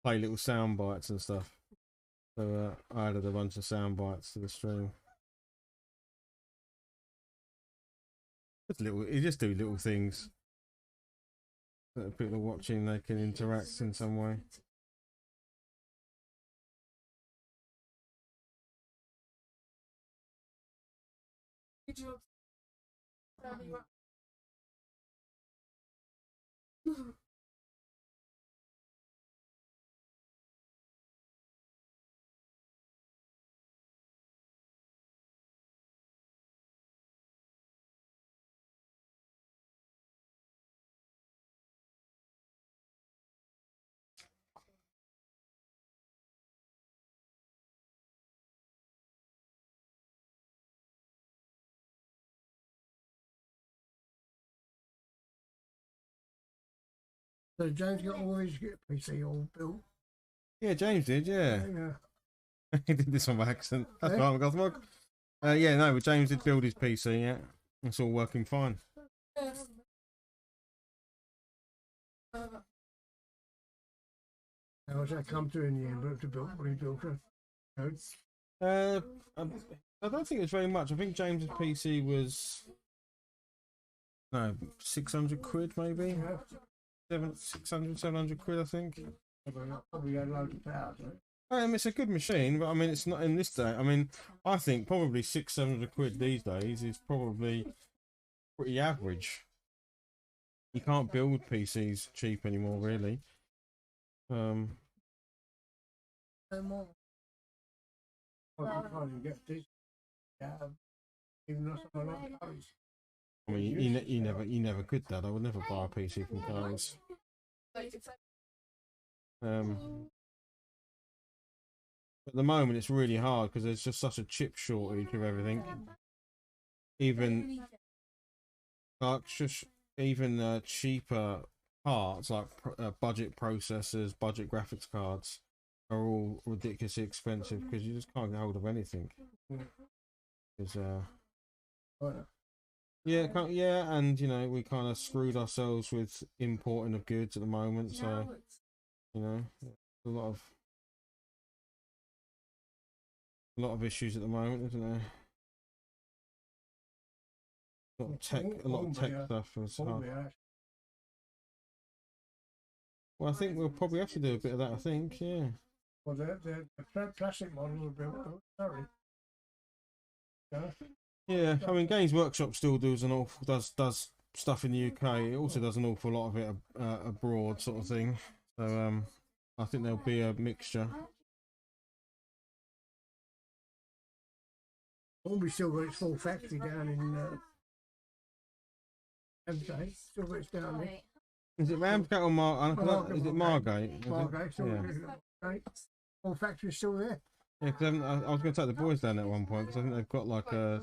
play little sound bites and stuff. So I added a bunch of sound bites to the stream. Just little, you just do little things that people are watching. They can interact in some way. So James got all his PC all built. Yeah, James did. Yeah, Yeah. he did this on by accident. That's Yeah. right, Gothmog. Yeah, no, but James did build his PC. Yeah, it's all working fine. How does that come to in the end? But to build what he built it. I don't think it's very much. I think James's PC was 600 quid maybe. Yeah. 600, 700 quid, I think. Probably had loads of power. It's a good machine, but I mean, it's not in this day. I mean, I think probably 600 quid these days is probably pretty average. You can't build PCs cheap anymore, really. No more. Well, you can't even get this. Yeah. Even though someone like Curry's. I mean, you never could that. I would never buy a PC from Curry's. At the moment, it's really hard because there's just such a chip shortage of everything. Even cheaper parts like budget processors, budget graphics cards are all ridiculously expensive because you just can't get hold of anything. Yeah, and we kind of screwed ourselves with importing of goods at the moment. So a lot of issues at the moment, isn't there? A lot of tech stuff as well. Well, I think we'll probably have to do a bit of that. I think, yeah. Well, the plastic models are built. Sorry. Yeah, I mean, Games Workshop still does stuff in the UK. It also does an awful lot of it abroad, sort of thing. So I think there'll be a mixture. We still got its full factory down in Ramsgate. Still got it down there. Is it Ramsgate or Margate? Is it Margate? Margate, Yeah. Full factory's still there. Yeah, because I was going to take the boys down there at one point because I think they've got like a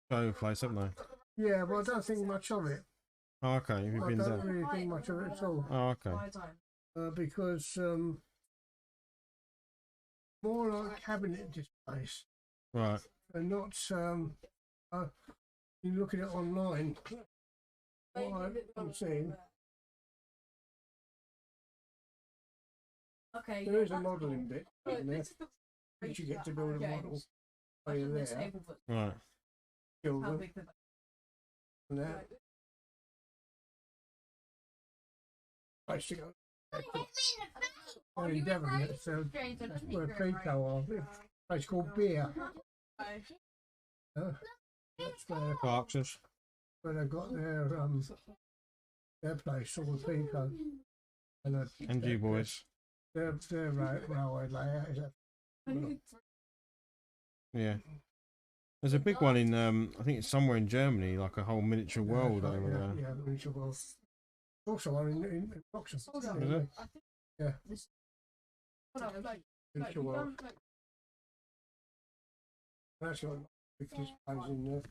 show place, haven't they? Yeah, but I don't think much of it. Oh, okay. Have you been there? I don't really think much of it at all. Oh, okay. Because more like cabinet displays. Right. And not you look at it online. What I'm saying. Okay. There is a modelling bit in there, which you get to build a model. While you're there. Right. Build them. And that. Place to go. Well, in Devon, that's where Pico are. A place called Beer. That's where Clark's. Where they've got their place called Pico. And you boys. Their railway layout is Yeah. There's a big one in I think it's somewhere in Germany, like a whole miniature world over there. Yeah, miniature world. Also one in Boxing. Is it? Yeah. Miniature world. That's got big displays in there.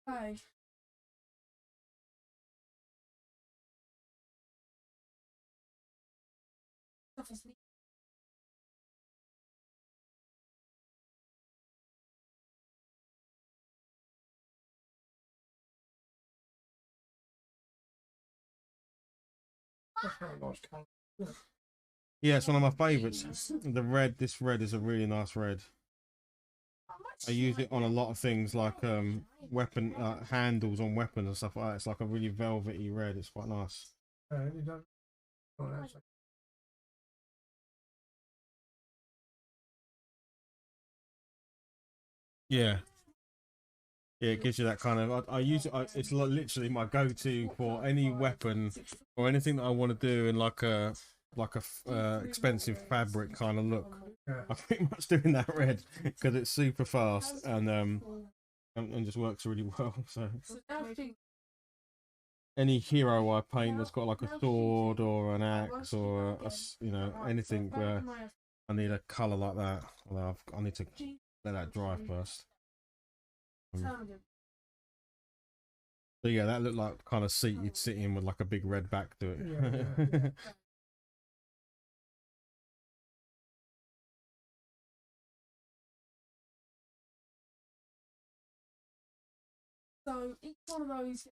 Hey. Stuff is leaking. That's not a nice colour. Yeah, it's one of my favourites. The red, this red is a really nice red. I use it on a lot of things like weapon handles on weapons and stuff like that. It's like a really velvety red. It's quite nice. You don't. Oh, that's Yeah. Yeah, it gives you that kind of. I use it. It's literally my go-to for any weapon or anything that I want to do in like a expensive fabric kind of look. yeah. I'm pretty much doing that red because it's super fast and just works really well. So any hero I paint that's got like a sword or an axe or anything where I need a color like that. Although I need to let that dry first. So yeah, that looked like kind of seat you'd sit in with like a big red back to it. Yeah. So each one of those.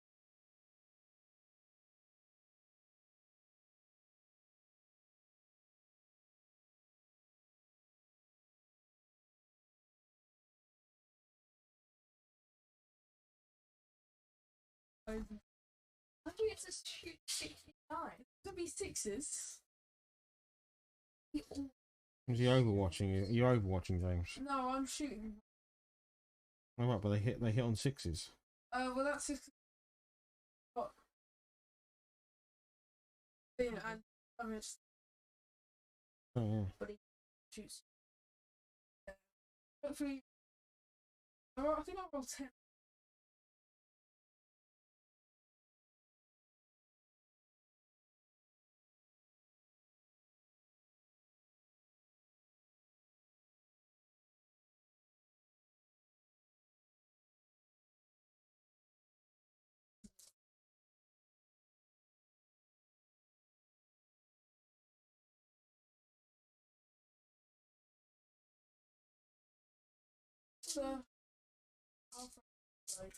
I think it's a 69. It could be sixes. Is he overwatching you? Are you overwatching James? No, I'm shooting. Oh, right, but they hit on sixes. Well, that's just. What? Yeah, and I mean, Oh yeah. but he shoots. Yeah. Hopefully, I think I'll roll 10. So, I'll like,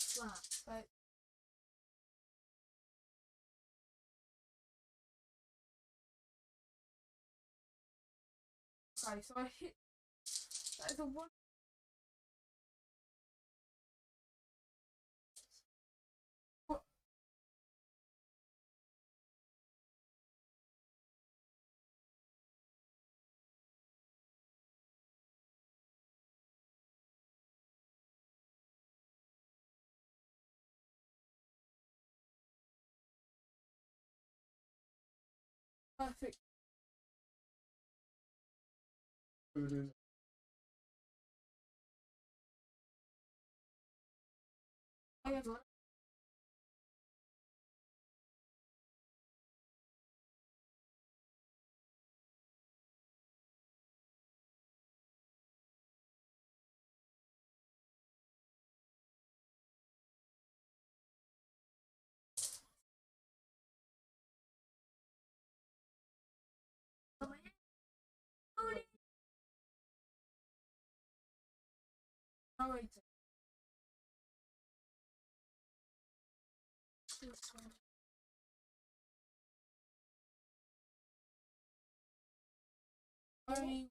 flat. Like, okay, so I hit. That is a one. What? Perfect. I have one. Oh, wait. This one. Only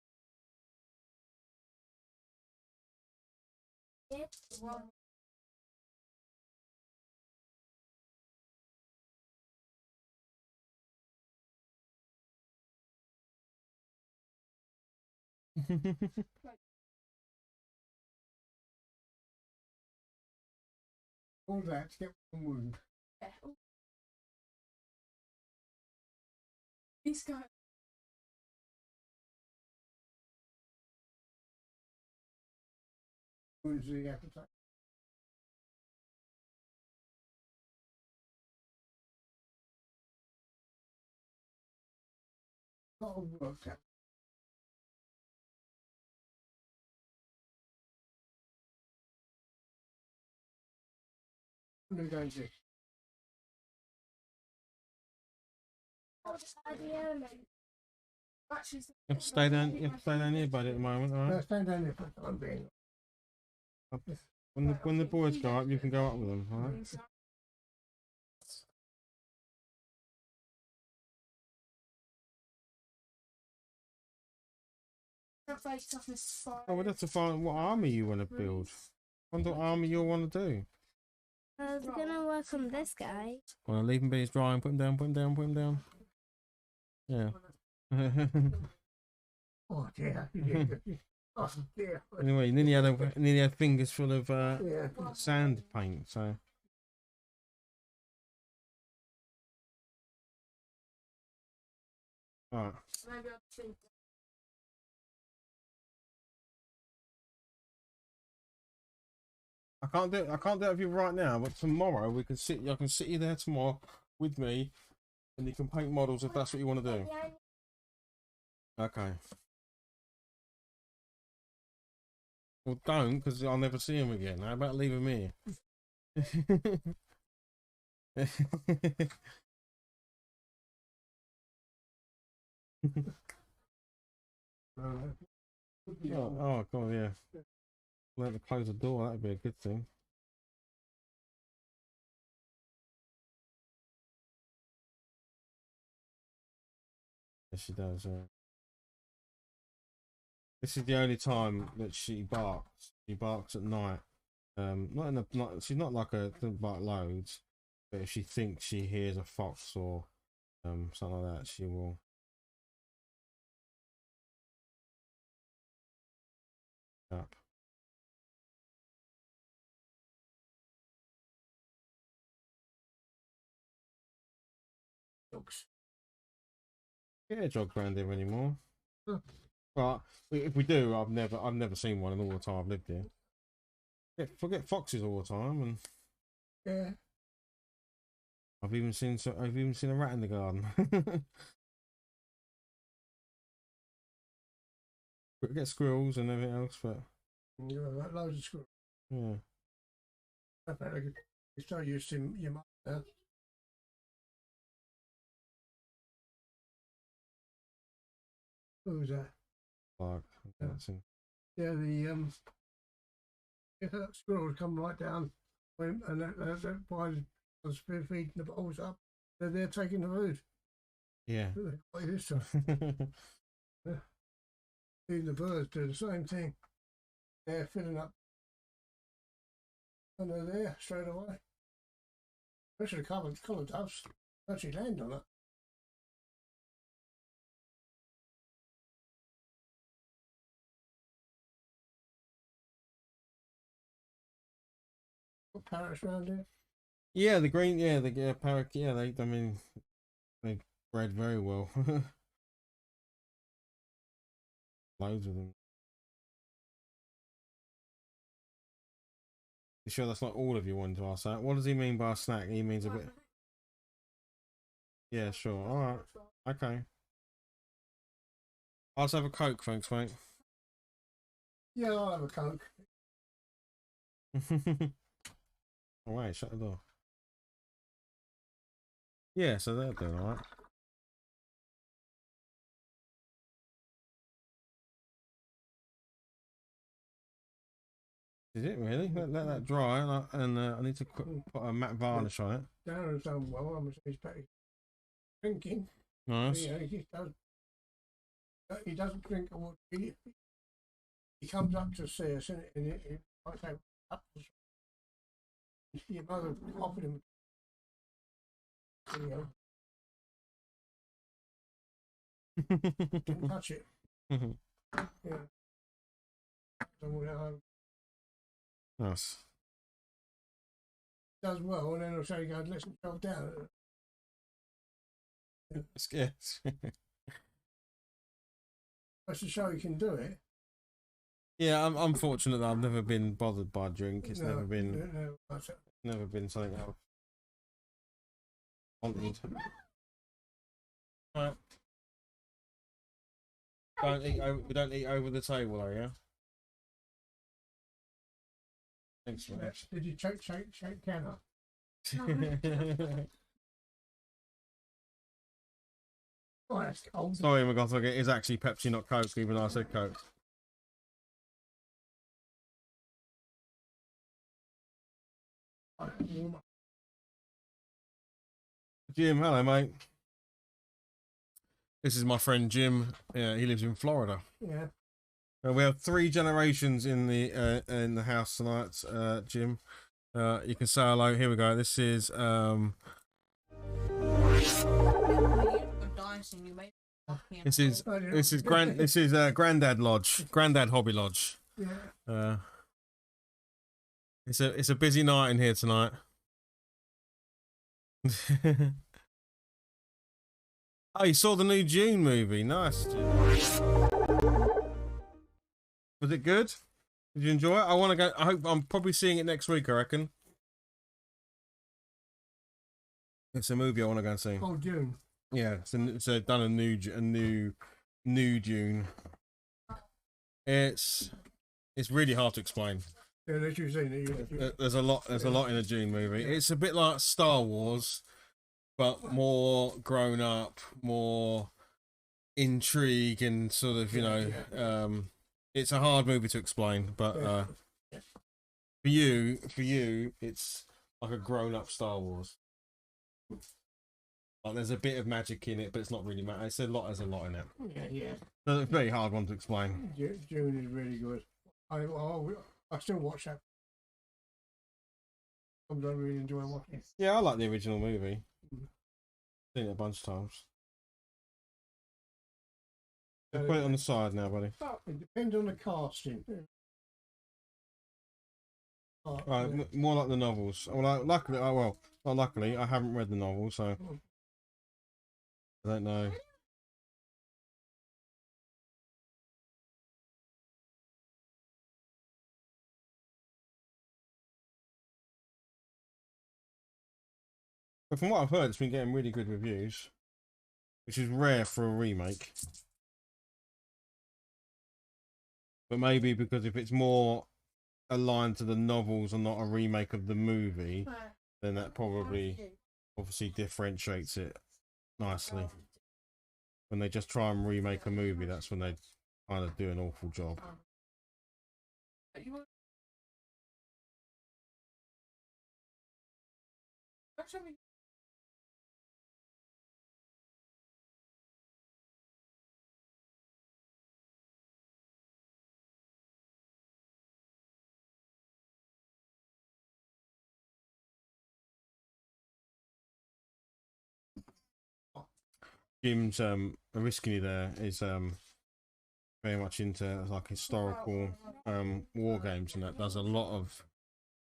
one. All that to get one wound. Yeah. This guy. Wounds the appetite. Lot of work out. I'm going to go and see. Actually, You have to stay down. You have to stay down here, buddy, at the moment, all No, right? stand down there for the time being. When the boys go up, you can go up with them, all right? Oh, we'd have to find what army you want to build. Wonder what army you'll want to do. I was gonna work on this guy. Want to leave him be his drawing, put him down, put him down, put him down. Yeah. Oh dear. Oh dear. Anyway, nearly had fingers full of Yeah. sand paint, so. Alright. I can't do it with you right now, but tomorrow we can sit. I can sit you there tomorrow with me, and you can paint models if that's what you want to do. Okay. Well, don't, because I'll never see him again. How about leave him here? Oh, God, yeah. We'll have to close the door. That'd be a good thing. Yes, she does. This is the only time that she barks. She barks at night. Not in a not. She's not like a doesn't bark loads, but if she thinks she hears a fox or something like that, she will. Up. Dogs. Yeah, jog around here anymore. Huh. But if we do, I've never seen one in all the time I've lived here. Yeah, forget foxes all the time, and Yeah. I've even seen a rat in the garden. We get squirrels and everything else, but You have loads of squirrels. yeah. I bet I could start using your mother. Who was that? Like, that's in. Yeah, if that squirrel would come right down and that by the spear feeding the bowls up, they're there taking the food. Yeah. They're quite used to it. Even the birds do the same thing. They're filling up and they're there straight away. Especially coloured doves actually land on it. Got parrots around here. Yeah, the green. Yeah, the parakeet. Yeah, I mean, they bred very well. Loads of them. You sure that's not all of you wanted to ask that? What does he mean by a snack? He means a bit. Yeah, sure. All right. Okay. I'll just have a Coke, thanks, mate. Yeah, I'll have a Coke. All right, shut the door. Yeah, so they're doing all right. Is it really? Let that dry, and I need to put a matte varnish on it. Darren's done well. I'm he's back drinking. Nice. Yeah, he doesn't drink a water. He comes up to see us, and it might say, up to your mother offered him. You know, didn't touch it. Yeah. So we went home. Nice. does well, and then I'll say, "Go, let's drop down." Scared. That's to show you can do it. Yeah, I'm fortunate that I've never been bothered by drink. It's never been something I've wanted. Right. We don't eat over the table, though, yeah? Thanks, mate. Did you shake Kenna? Oh, that's cold. Sorry, McGothwick, it is actually Pepsi, not Coke, even though I said Coke. Jim, hello, mate. This is my friend Jim. Yeah, he lives in Florida. Yeah. We have 3 generations in the house tonight, Jim. You can say hello. Here we go. This is Grandad Lodge, Grandad Hobby Lodge. Yeah. It's a busy night in here tonight. Oh, you saw the new June movie? Nice. Was it good? Did you enjoy it? I want to go. I'm probably seeing it next week, I reckon. It's a movie I want to go and see. Oh, June. Yeah, it's done a new June. It's really hard to explain. Yeah, that's you seen it. Yeah. There's a lot in a June movie. Yeah. It's a bit like Star Wars, but more grown up, more intrigue, and sort of it's a hard movie to explain. But for you, it's like a grown up Star Wars. Like there's a bit of magic in it, but it's not really magic. There's a lot in it. Yeah. So it's a very hard one to explain. June is really good. I still watch that. I don't really enjoy watching it. Yeah, I like the original movie. Seen it a bunch of times. Put it on the side now, buddy. It depends on the casting. Right, more like the novels. Well, luckily, not luckily, I haven't read the novel, so I don't know. But from what I've heard, it's been getting really good reviews, which is rare for a remake. But maybe because if it's more aligned to the novels and not a remake of the movie, then that probably obviously differentiates it nicely. When they just try and remake a movie, that's when they kind of do an awful job. Jim's Oriskany there is very much into like historical war games, and that does a lot of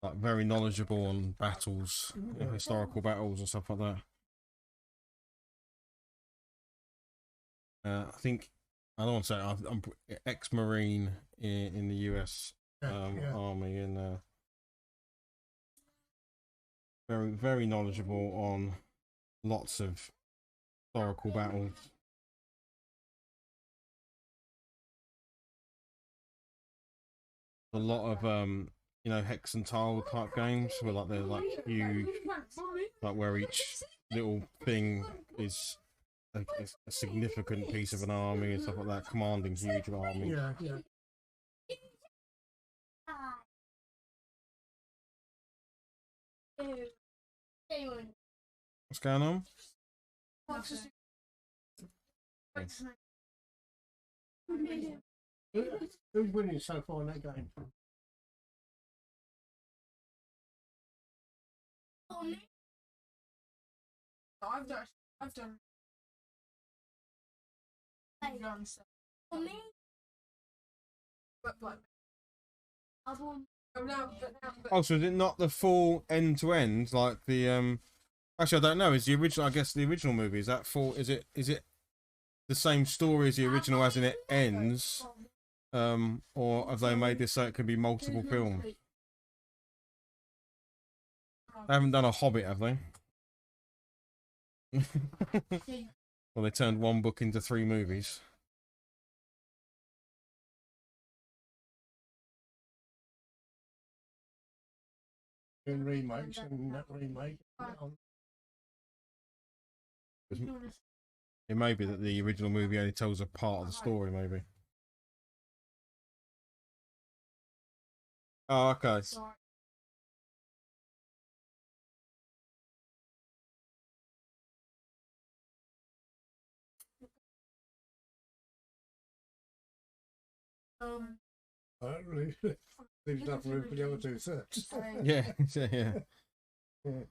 like very knowledgeable on battles, historical battles and stuff like that. I think I don't want to say I'm ex-Marine in the US Army, and very very knowledgeable on lots of historical battles. A lot of hex and tile type games where like they're like huge, like where each little thing is a significant piece of an army and stuff like that, commanding huge armies. Yeah. What's going on? Who's winning so far in that game? I've done stuff. For me, But I've won Oh, so is it not the full end to end like the? Actually, I don't know. Is the original? I guess the original movie is that full? Is it? Is it the same story as the original, as in it ends? Or have they made this so it can be multiple films? They haven't done a Hobbit, have they? Well, they turned one book into 3 movies. Doing remakes and that remake. It may be that the original movie only tells a part of the story, maybe. Oh, okay. Really leaves enough room for the other 2/3. Yeah, yeah. Yeah.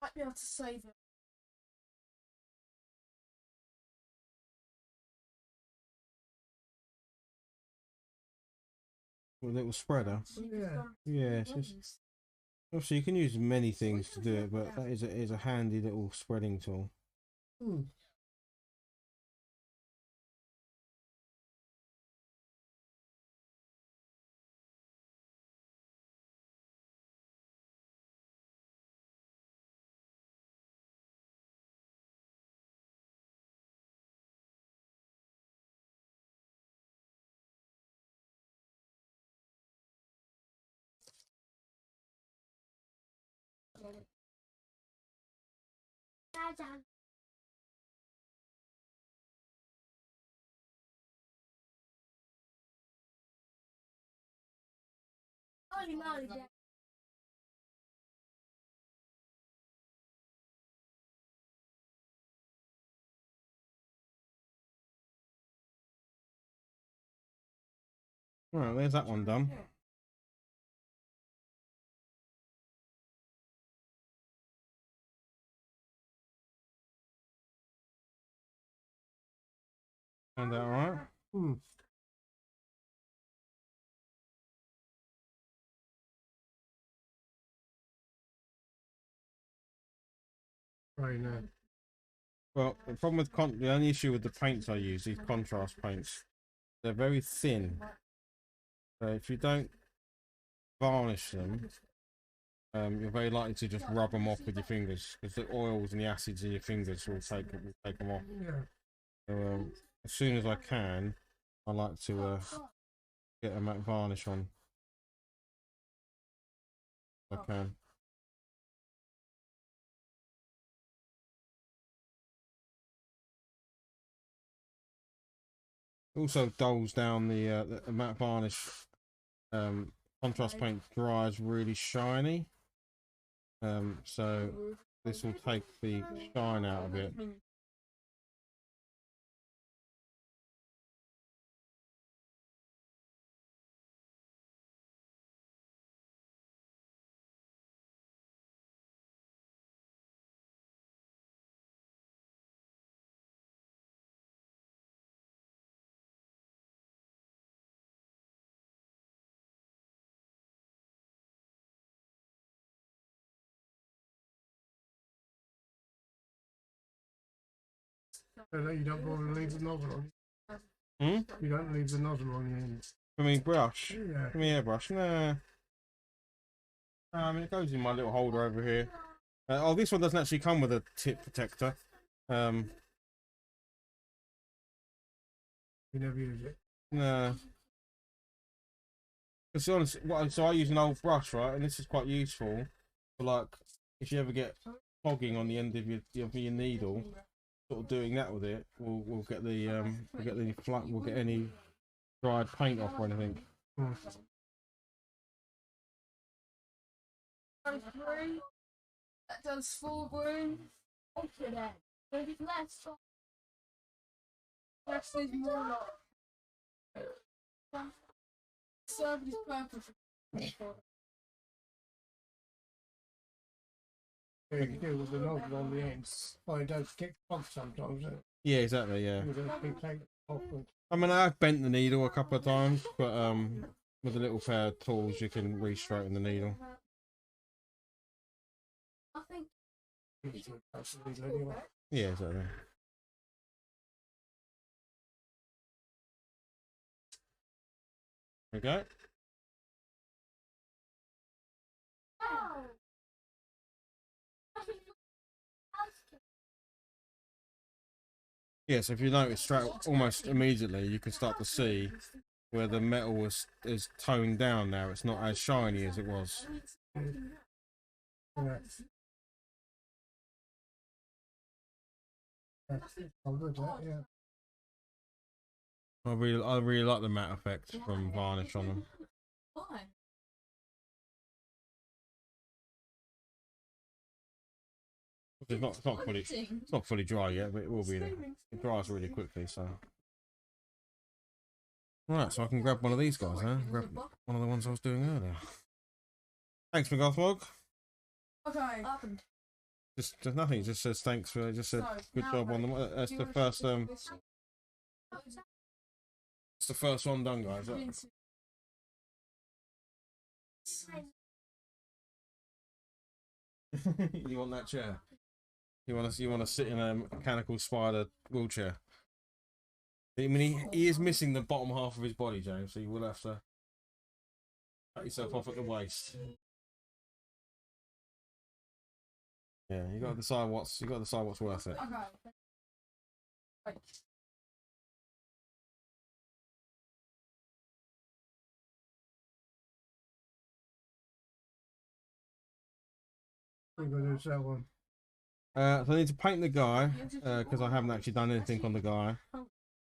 Might be able to save it. A little spreader. Yeah. Yeah, it's just, obviously you can use many things to do it, but that is a handy little spreading tool. Hmm. Right, there's that one done. Turned out alright. Hmm. Very nice. Well, the problem with the only issue with the paints I use, these contrast paints, they're very thin. So if you don't varnish them, you're very likely to just rub them off with your fingers, because the oils and the acids in your fingers will take them off. Yeah. So, as soon as I can, I like to get a matte varnish on. If I can. Also dulls down the matte varnish. Contrast paint dries really shiny. So this will take the shine out of it. So you don't bother to leave the nozzle on. Hmm? You don't leave the nozzle on your end. For me brush? Yeah. For me airbrush? Nah. I mean, it goes in my little holder over here. Oh, this one doesn't actually come with a tip protector. You never use it. Nah. To be honest, so I use an old brush, right? And this is quite useful for, like, if you ever get clogging on the end of your needle, sort of doing that with it, we'll get we'll get any dried paint off or anything. Hmm. Goes through. That does 4 wound. Okay then. But it's less. Rest is more like. Served his purpose. Yeah, you can do with the nozzle on the end. Well, it does kick off sometimes. Yeah, exactly. Yeah. You don't keep taking it off. I mean, I've bent the needle a couple of times, but with a little pair of tools, you can re-straighten the needle. I think. Anyway. Yeah, exactly. Okay. Yes, if you notice, almost immediately you can start to see where the metal is toned down now. It's not as shiny as it was. Yeah. Oh, good, that, yeah. I really like the matte effect from varnish on them. Why? It's not fully dry yet, but it will be. It dries really quickly, so. Right, so I can grab one of these guys, huh? Grab one of the ones I was doing earlier. Thanks, McGothmog. Okay. Just nothing. It just says thanks for. It just said good job on the. That's the first. It's the first one done, guys. You want that chair? You want to sit in a mechanical spider wheelchair? I mean, he is missing the bottom half of his body, James. So you will have to cut yourself off at the waist. Yeah, you got to decide what's worth it. Okay. Right. We're going to do that one. So I need to paint the guy because I haven't actually done anything on the guy.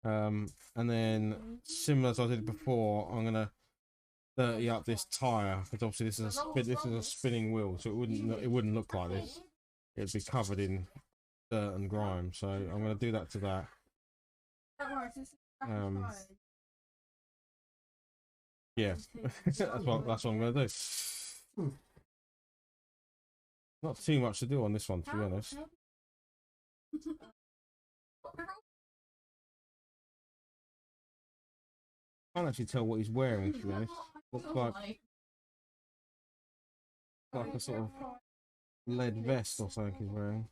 And then similar as I did before, I'm gonna dirty up this tire because obviously this is a spinning wheel, so it wouldn't look like this. It'd be covered in dirt and grime. So I'm gonna do that to that. Yeah, that's what I'm gonna do. Not too much to do on this one, to be honest. Can't actually tell what he's wearing, to be honest. Looks like a sort of lead vest or something he's wearing.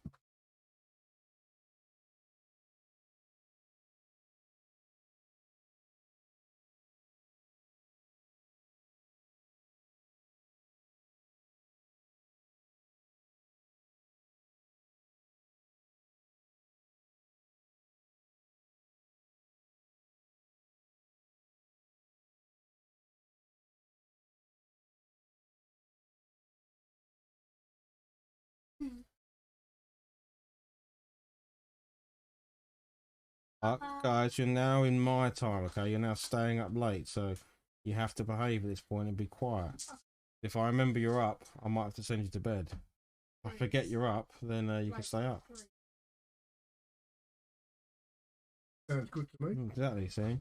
Guys, you're now in my time, okay? You're now staying up late, so you have to behave at this point and be quiet. If I remember you're up, I might have to send you to bed. If I forget you're up, then you can stay up. Sounds good to me. Exactly, see?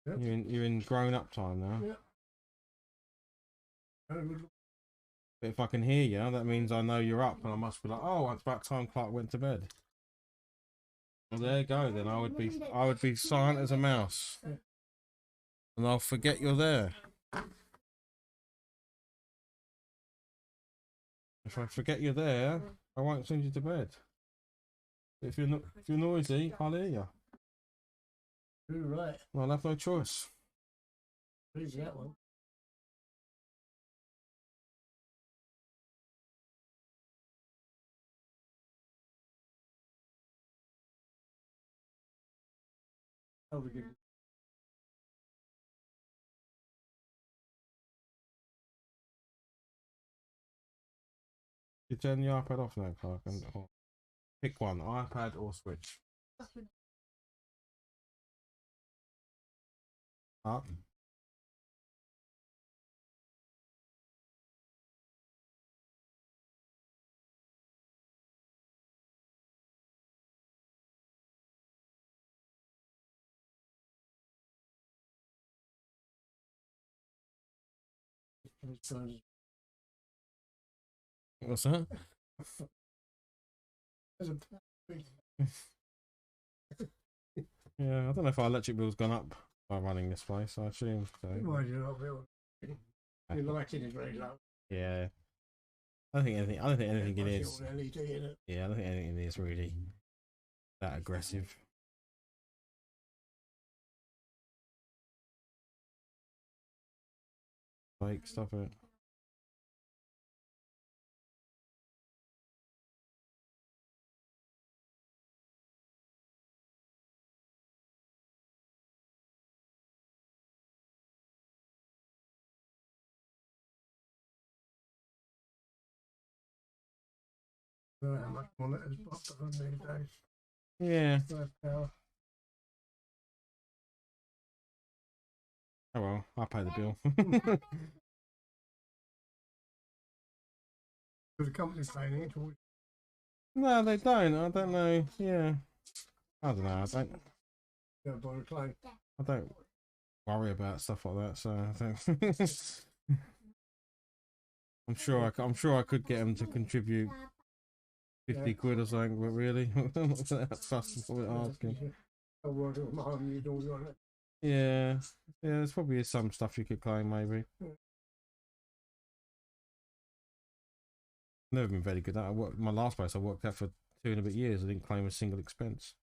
Yep. You're in grown-up time now. Yep. But if I can hear you, that means I know you're up, and I must be like, oh, it's about time Clark went to bed. Well, there you go. Then I would be silent as a mouse, and I'll forget you're there. If I forget you're there, I won't send you to bed. If you're noisy, I'll hear you. You're right. I'll have no choice. Leave that one. Over good. You turn the iPad off now, Clark, and pick one: iPad or Switch. Up. of his turns. What's that? There's a Yeah, I don't know if our electric bill's gone up by running this place. I assume so. why do you not feel? Your lighting is very low. Yeah. I don't think anything. I don't think anything in is. LED in it. Yeah, I don't think anything in is really that aggressive. Like, stop it. I don't know how much more letters popped on these days. Yeah. Power. Oh well, I'll pay the bill. The company's paying it. No, they don't. I don't know. Yeah. I don't know. Don't bother claim. I don't worry about stuff like that. So I don't. I'm sure I could get them to contribute 50 quid or something, but really, I'm not that fussed with asking. Yeah, there's probably some stuff you could claim, maybe. Never been very good at it. My last place I worked at for 2 and a bit years. I didn't claim a single expense.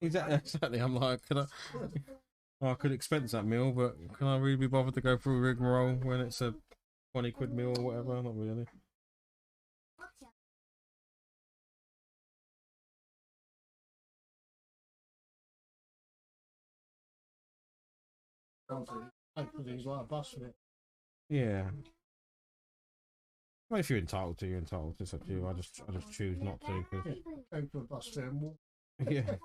Exactly. I'm like, I could expense that meal, but can I really be bothered to go through rigmarole when it's a 20 quid meal or whatever? Not really. Yeah. Well, if you're entitled to, you're entitled to. It's up to you. I just choose not to. Go for a bus fare and walk. Yeah.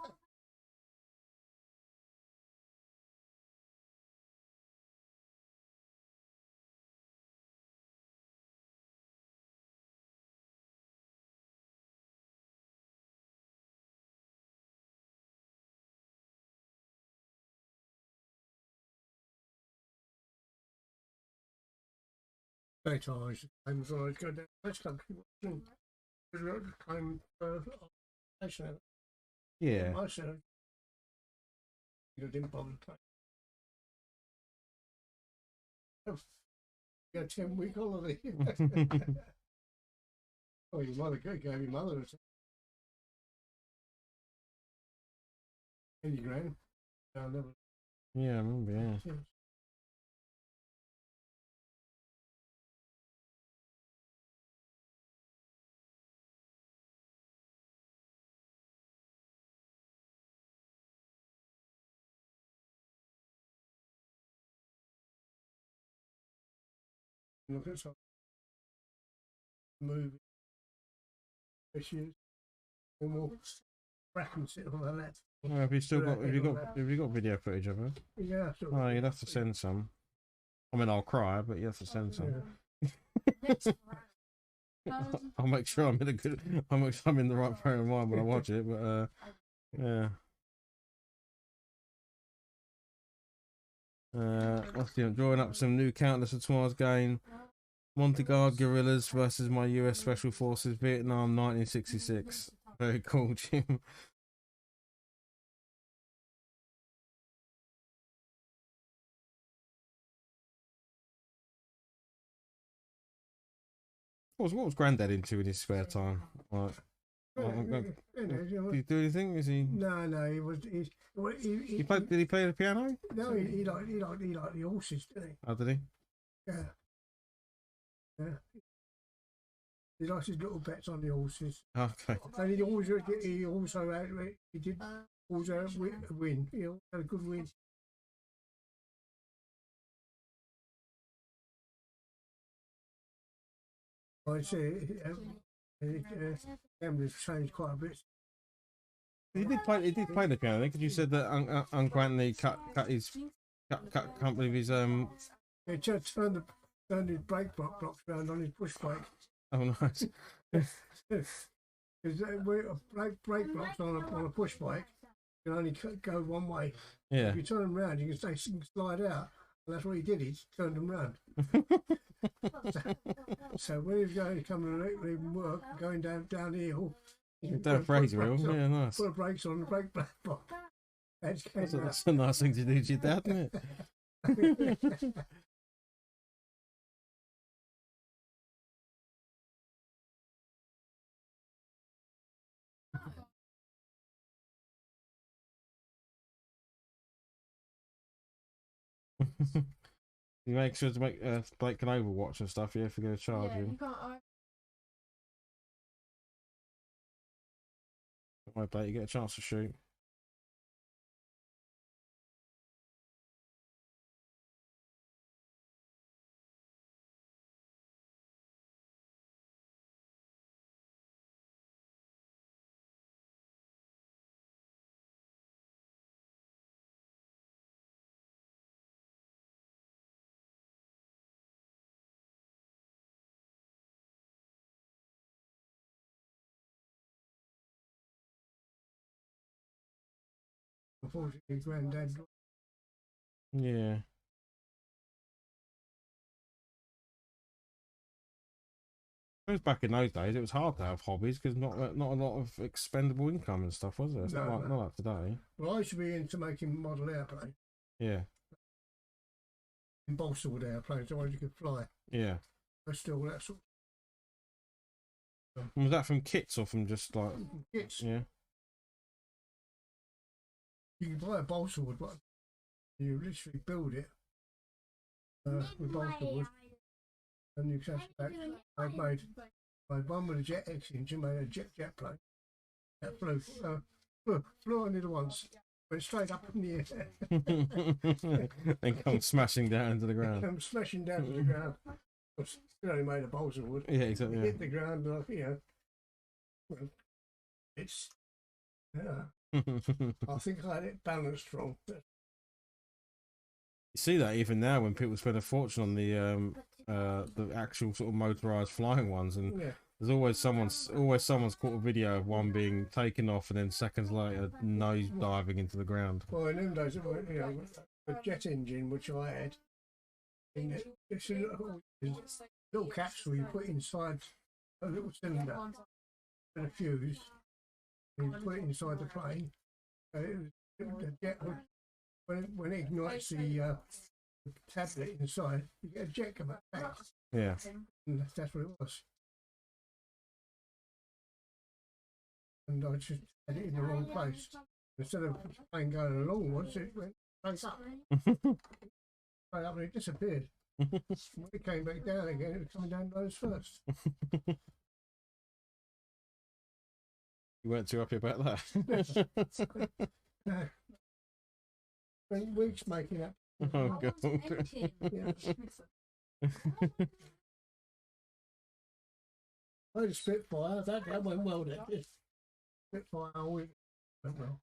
Later, I used to go down to West Country. Claim station. Yeah. I said, you didn't bother to claim. You got a 10-week holiday. Oh, your mother gave your mother a 20 grand. I'll never. Yeah, I remember, yeah. Look at some movie issues. And we'll reference it on the left. Oh, have you got video footage of it? Yeah. Oh, you'd have to send some. I mean, I'll cry, but you have to send some. I'll make sure I'm in the right frame of mind when I watch it. But yeah. What's the drawing up some new Countless Etoiles game? Montegard Guerrillas versus my US Special Forces, Vietnam, 1966. Very cool, Jim. What was Grandad into in his spare time? Like, did he do anything? Is he? No, he was. He played. Did he play the piano? No, he liked the horses, didn't he? Oh, did he? Yeah. He likes his little bets on the horses. Okay. And he also did also win. He also had a good win. I say gambling's changed quite a bit. He did play the piano. Because you said that Uncle Anthony cut can't believe his He just turned his brake blocks around on his push brake. Oh, nice. Because brake blocks on a push bike can only go one way. Yeah. If you turn them round, you can slide out. And that's what he did. He turned them round. So when he was coming to work, going down the hill, Down Fraser Hill. Yeah, nice. Put the brakes on the brake block. That's a nice thing to do to your dad, isn't it? You make sure to make Blake can overwatch and stuff, yeah, if you're going to charge him. You can't. Right, Blake, you get a chance to shoot. Unfortunately, Granddad. Yeah. Whereas back in those days, it was hard to have hobbies because not a lot of expendable income and stuff, was there? It's not like today. Well, I used to be into making model airplanes. Yeah. In balsa wood airplanes, the ones you could fly. Yeah. But still, that sort of. Was that from kits or from just like kits? Yeah. You can buy a balsa wood one. You literally build it with balsa wood, and you attach it back. I've made one with a jet X engine, made a jet plane that flew only the once, went straight up in the air. Then come smashing down into the ground. Come smashing down to the ground. Still only made of balsa wood. Yeah, exactly. Hit the ground, like, well, it's. I think I had it balanced wrong. You see that even now when people spend a fortune on the actual sort of motorized flying ones, and there's always someone's caught a video of one being taken off and then seconds later nose diving into the ground. Well, in them days, a jet engine which I had, it's a little capsule you put inside a little cylinder and a fuse. And you put it inside the plane. The jet when it ignites the tablet inside, you get a jet come back. Yeah. And that's what it was. And I just had it in the wrong place. Instead of the plane going along once, it went straight up. Straight up and it disappeared. When it came back down again, it was coming down nose first. You weren't too happy about that. No. Spent weeks making that. Oh, God. I had a Spitfire, that went well, that did. Spitfire all week went well.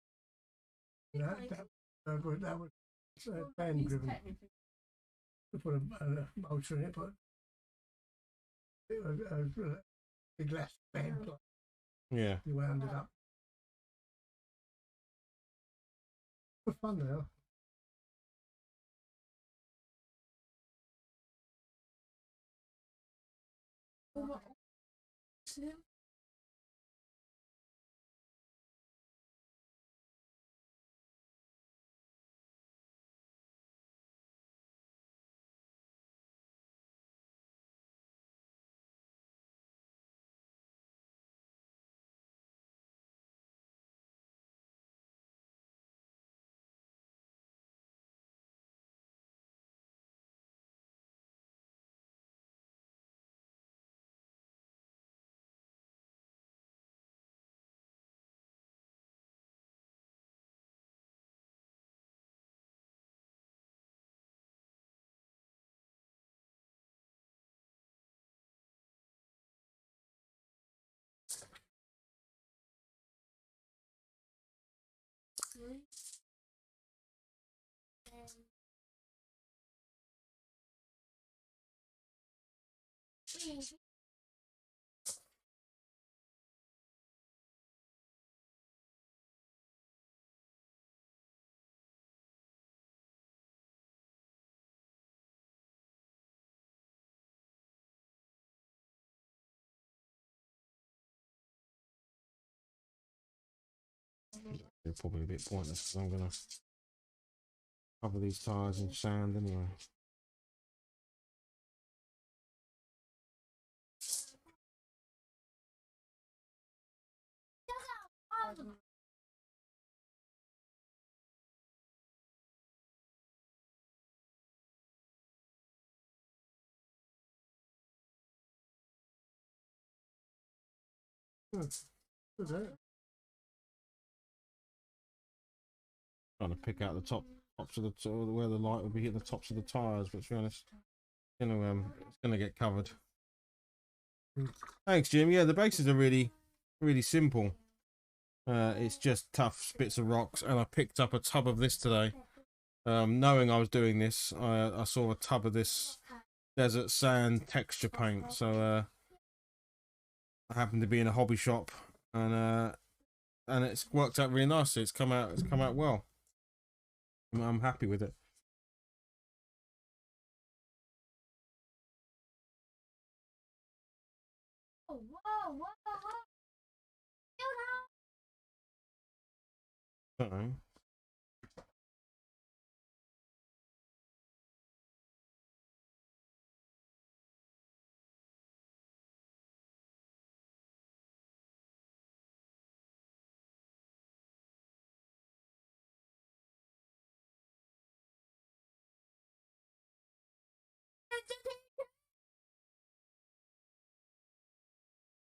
That was band driven. We put a motor in it, but it was a big glass band. Yeah. You wound it up. Good fun now. They're probably a bit pointless because I'm gonna cover these tires in sand anyway. Good. Good, eh? Trying to pick out the tops of where the light would be hitting the tops of the tires, but to be honest, it's gonna get covered. Thanks, Jim. Yeah, the bases are really simple. It's just tough bits of rocks, and I picked up a tub of this today. Knowing I was doing this, I saw a tub of this desert sand texture paint, so I happened to be in a hobby shop, and it's worked out really nicely. It's come out well. I'm happy with it. Whoa, whoa, whoa, whoa. Don't know.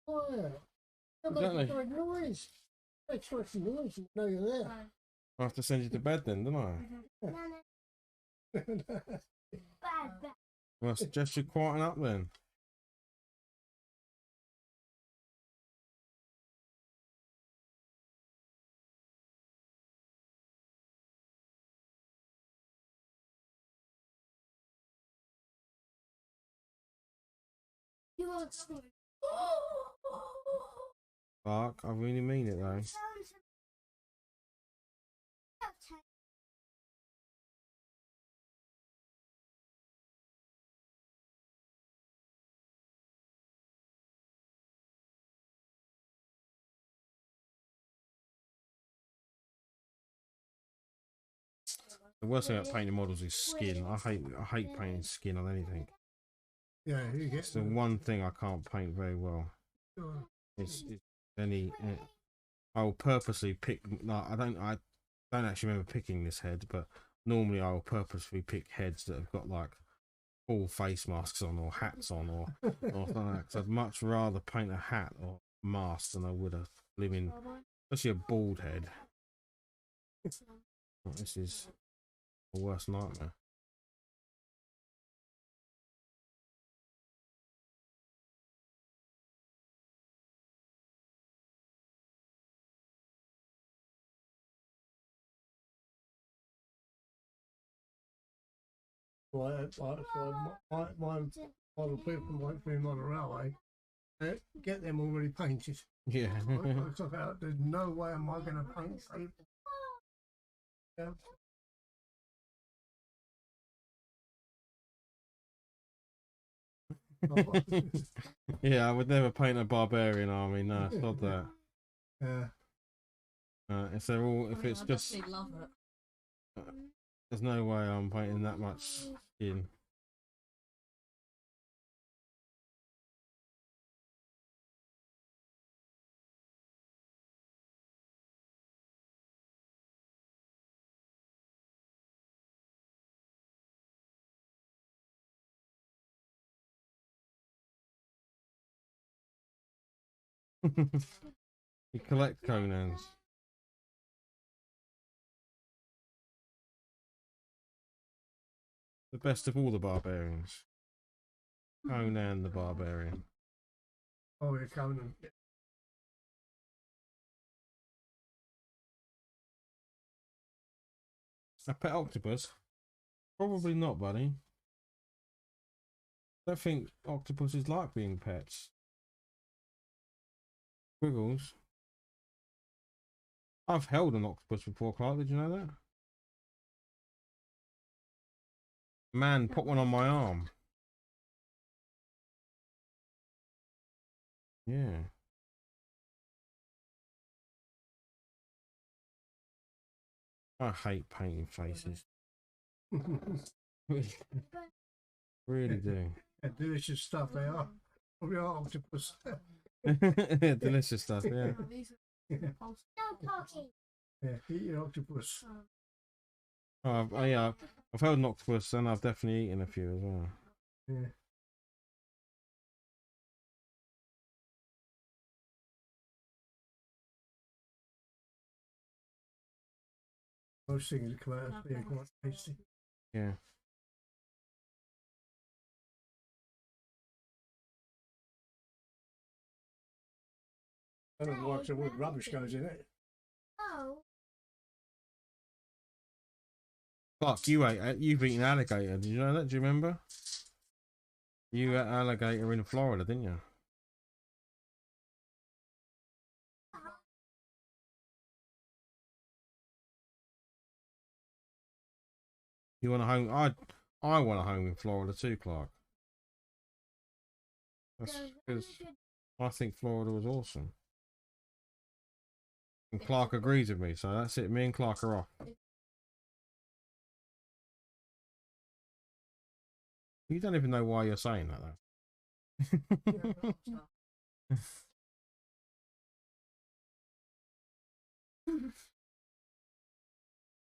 Oh, yeah. They're Exactly. making great noise. Makes lots of noise. You know you're there. I have to send you to bed then, don't I? No, no, bad. Well, I suggest you quieten up then. You won't sleep. Fuck, I really mean it though. The worst thing about painting models is skin. I hate painting skin on anything. Yeah, you get It's the one thing I can't paint very well. Sure. It's I'll purposely pick. No, I don't actually remember picking this head, but normally I'll purposely pick heads that have got like full face masks on or hats on or something like that. Because I'd much rather paint a hat or mask than I would a living, especially a bald head. This is the worst nightmare. My model people might be on a railway. Get them already painted. Yeah. I took out. There's no way am I going to paint people. Yeah. Yeah, I would never paint a barbarian army. No, not that. Yeah. If it's just, love it. there's no way I'm painting that much skin. You collect Conans. The best of all the barbarians. Conan the Barbarian. Oh, you're coming. A pet octopus? Probably not, buddy. I don't think octopuses like being pets. Squiggles. I've held an octopus before, Clark. Did you know that? Man, put one on my arm. Yeah. I hate painting faces. Really do. Yeah, delicious stuff they are. Probably are octopus. Delicious stuff, yeah. Yeah, No talking. yeah, eat your octopus. Yeah, I've held an octopus and I've definitely eaten a few as well. Yeah. Most things that come out of being quite tasty. Yeah. I don't know what rubbish goes in it. Oh. Fuck, you've eaten alligator. Did you know that? Do you remember? You ate alligator in Florida, didn't you? You want a home? I want a home in Florida too, Clark. That's because I think Florida was awesome. And Clark agrees with me, so that's it. Me and Clark are off. You don't even know why you're saying that, though.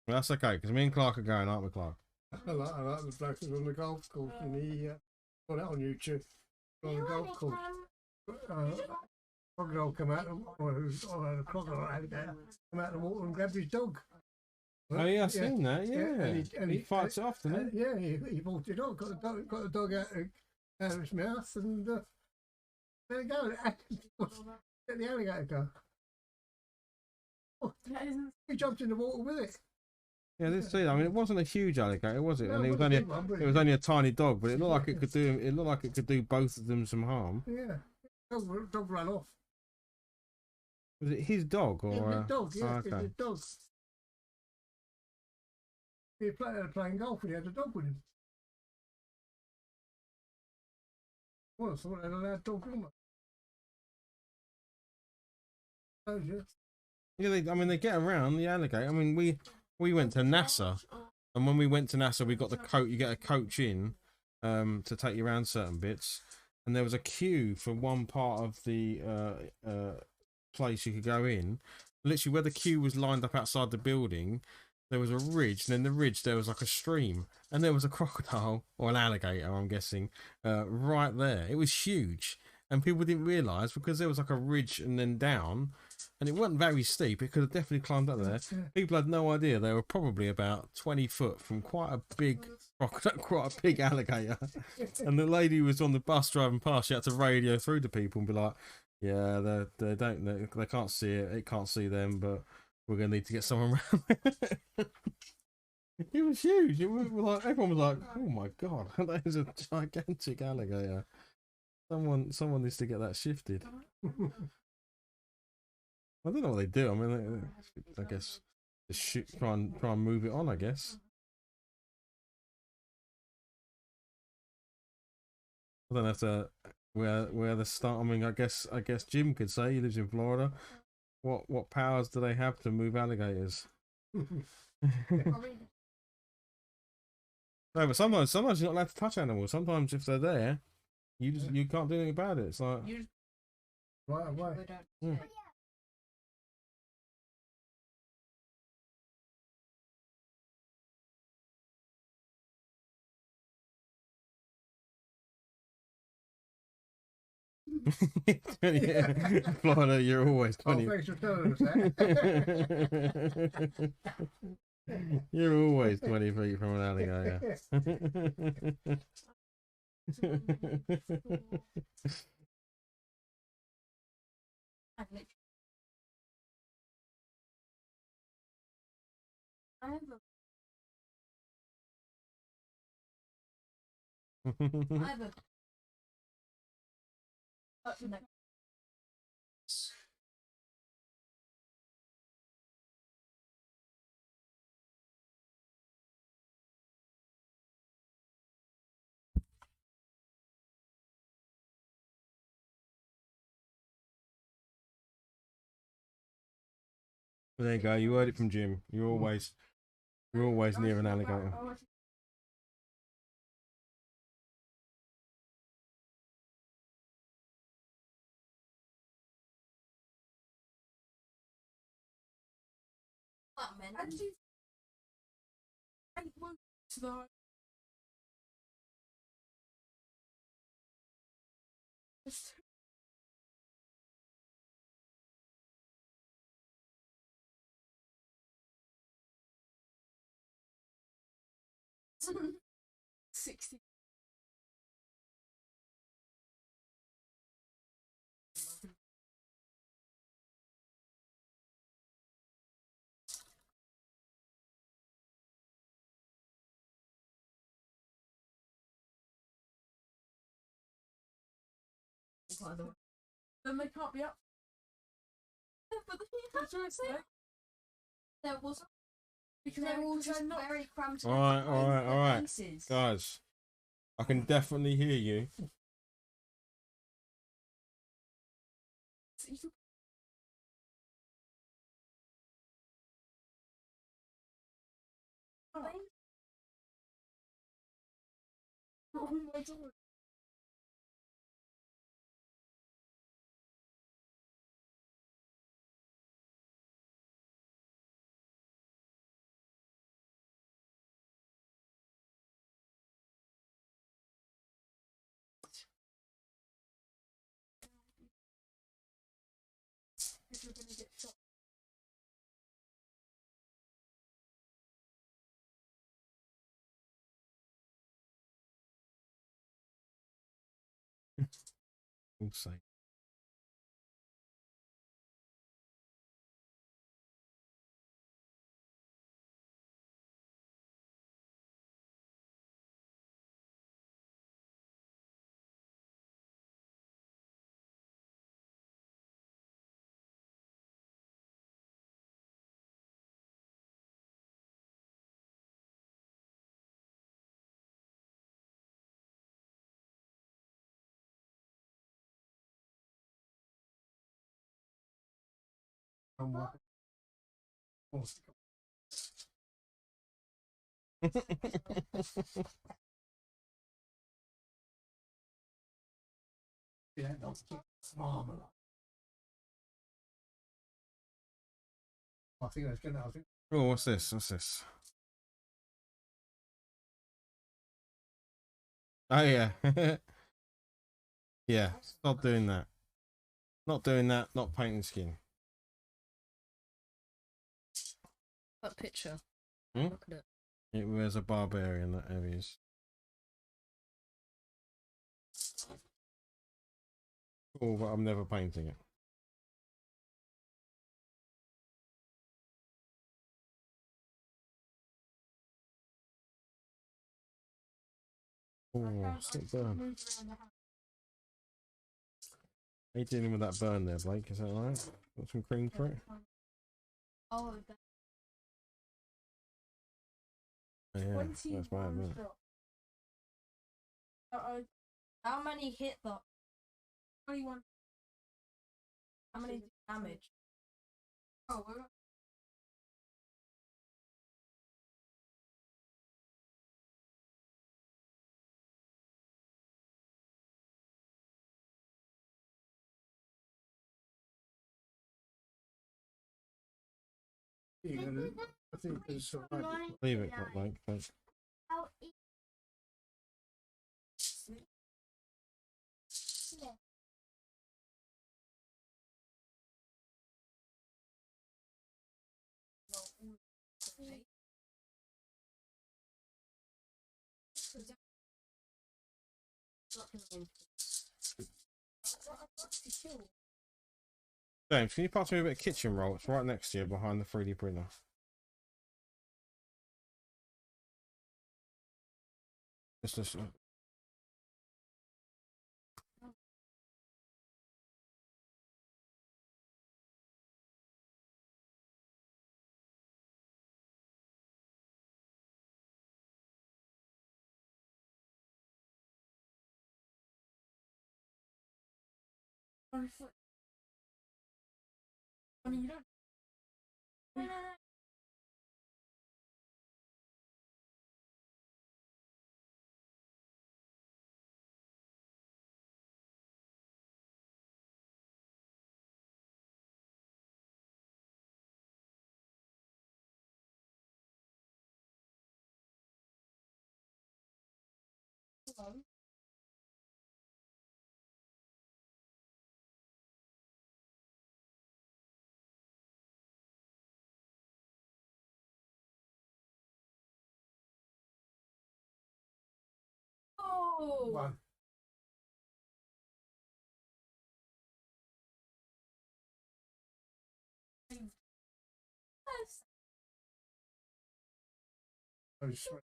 Well, that's okay, because me and Clark are going, aren't we, Clark? I like the bloke who's on the golf course and he got that on YouTube. On the golf course. Crocodile come out, or who's a crocodile alligator, come out of the water and grabbed his dog. Oh yeah, I've seen that. Yeah, and he fights it off, doesn't he? Yeah, he bought it off, got the dog out of his mouth, and there you go. Let the alligator go. Oh, he jumped in the water with it. Yeah, let's see. I mean, it wasn't a huge alligator, was it? No, And it it was wasn't only a big one, but it was only a tiny dog, but it looked like it could do. It looked like it could do both of them some harm. Yeah, dog ran off. Was it his dog or? Yeah, his dog. Yeah, oh, it's okay. his dog. He was playing golf and he had a dog with him. Well, I thought they had a loud dog in them. Oh, yeah. Yeah, I mean, they get around the alligator. I mean, we went to NASA, and when we went to NASA, we got the coach. You get a coach in, to take you around certain bits, and there was a queue for one part of the place you could go in. Literally, where the queue was lined up outside the building, there was a ridge, and in the ridge there was like a stream, and there was a crocodile or an alligator, I'm guessing, right there. It was huge, and people didn't realise because there was like a ridge and then down, and it wasn't very steep. It could have definitely climbed up there. People had no idea they were probably about 20 foot from quite a big crocodile, quite a big alligator. And the lady who was on the bus driving past, she had to radio through to people and be like, "Yeah, they can't see it. It can't see them, but we're gonna need to get someone around." It was huge. It was like everyone was like, "Oh my god, that is a gigantic alligator." Someone needs to get that shifted. I don't know what they do. I mean, I guess just shoot, try and move it on. I guess. I don't have to where the start. I mean, I guess Jim could say he lives in Florida. What powers do they have to move alligators? No, but sometimes you're not allowed to touch animals. Sometimes if they're there, you can't do anything about it. It's like Right. yeah. Yeah. Florida, you're always 20. Oh, thanks for telling us that. You're always 20 feet from an alligator. There you go. You heard it from Jim. You're always We're always near an alligator. Actually, I went to the hospital. 60. Then they can't be up. But that's what I said. There wasn't. Because they were all just not very cramped. Alright. Guys, I can definitely hear you. Oh my god. If you're gonna get shot. Also. Yeah, that's marmalade. I think that's gonna. I think. Oh, what's this? What's this? Oh yeah. Yeah, stop doing that. Not doing that, not painting skin. That picture. Hmm? Look at it. It was a barbarian that areas. Cool, but I'm never painting it. Oh, stick burn. How you dealing with that burn there, Blake? Is that alright? Got some cream for it? Oh, Oh, yeah, that's bad, isn't it? How many hit that? 21. How many damage? Oh, we're up. You're gonna, I think it's all right. Leave it, Blake. Thanks. I'll eat it. James, can you pass me a bit of kitchen roll? It's right next to you behind the 3D printer. Just a, I mean, you don't. Oh. One. Oh, sweet.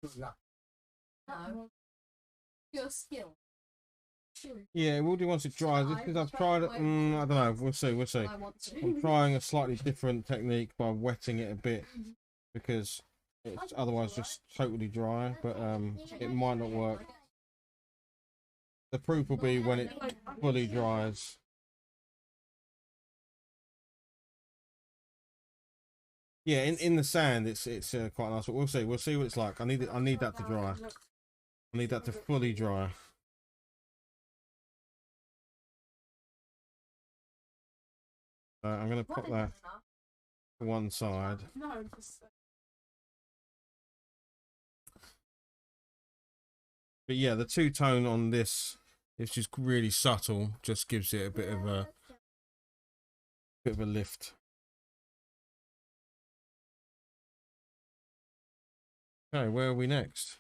Good luck. No. Your skill. Yeah, we'll do once it dries. Because I've tried it. I don't know. We'll see. We'll see. I want to. I'm trying a slightly different technique by wetting it a bit because it's otherwise just totally dry. But it might not work. The proof will be when it fully dries. Yeah, in the sand, it's quite nice. But we'll see. We'll see what it's like. I need that to dry. I need that to fully dry. I'm gonna put that to one side. No, just. But yeah, the two-tone on this is just really subtle. Just gives it a bit of a lift. Okay, where are we next?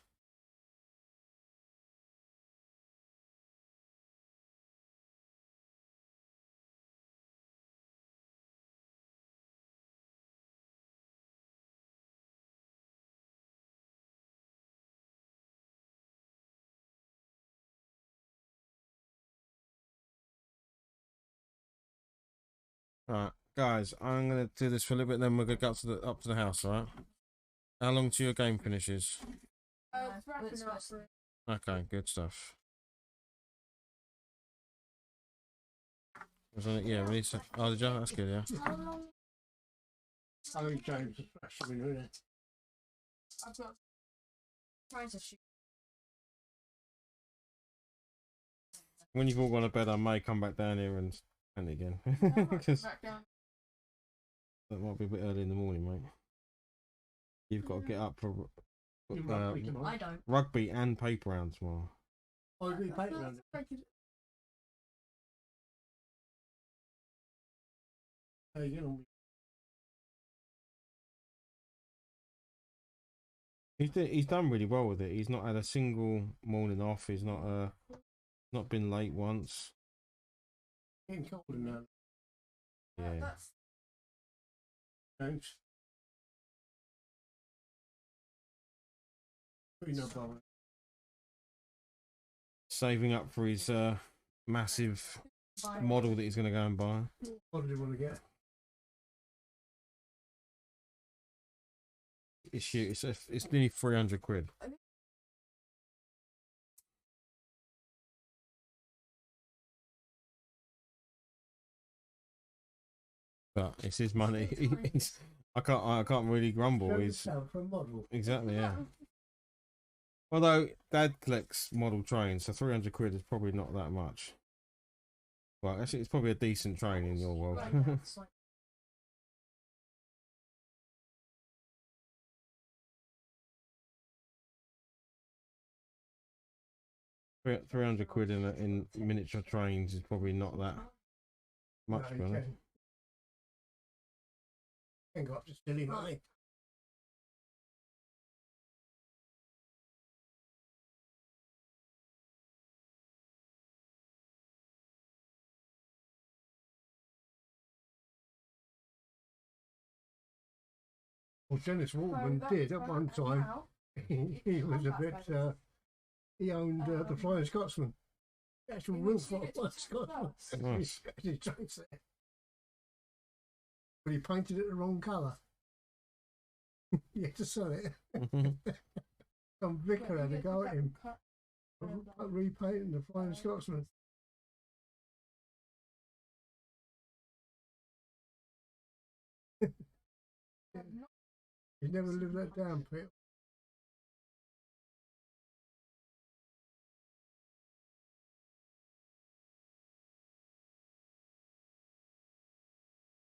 Right, guys, I'm gonna do this for a little bit, then we're gonna go up to the house. All right. How long till your game finishes? It's wrapping up. Okay, good stuff. Was on it? Yeah, release it. Oh, did you? That's good. Yeah. I think James is flashing me, isn't it? I've got. Trying to shoot. When you've all gone to bed, I may come back down here and it again because Back down. that might be a bit early in the morning, mate. You've got to get up for You rugby tomorrow. I don't. rugby and paper round tomorrow. Oh, do paper round. How you get on? He's done really well with it. He's not had a single morning off. He's not been late once. Getting colder now, Yeah. That's. James. Pretty no bother. Saving up for his massive model that he's going to go and buy. What do you want to get? It's huge. It's nearly 300 quid. But it's his money. I can't really grumble. He's For a model. exactly, yeah. Although Dad collects model trains, so 300 quid is probably not that much. Well, actually, it's probably a decent train in your world. 300 quid in miniature trains is probably not that much, No, to be honest. Ain't got to silly money. Well, Dennis Waltman did at one time. He was a bit. He owned the Flying Scotsman. The actual real Flying Scotsman. Nice. He drinks there. But he painted it the wrong colour. He had to sell it. Some vicar had to go at him. Repainting the Flying Scotsman. You never lived that down, Pete.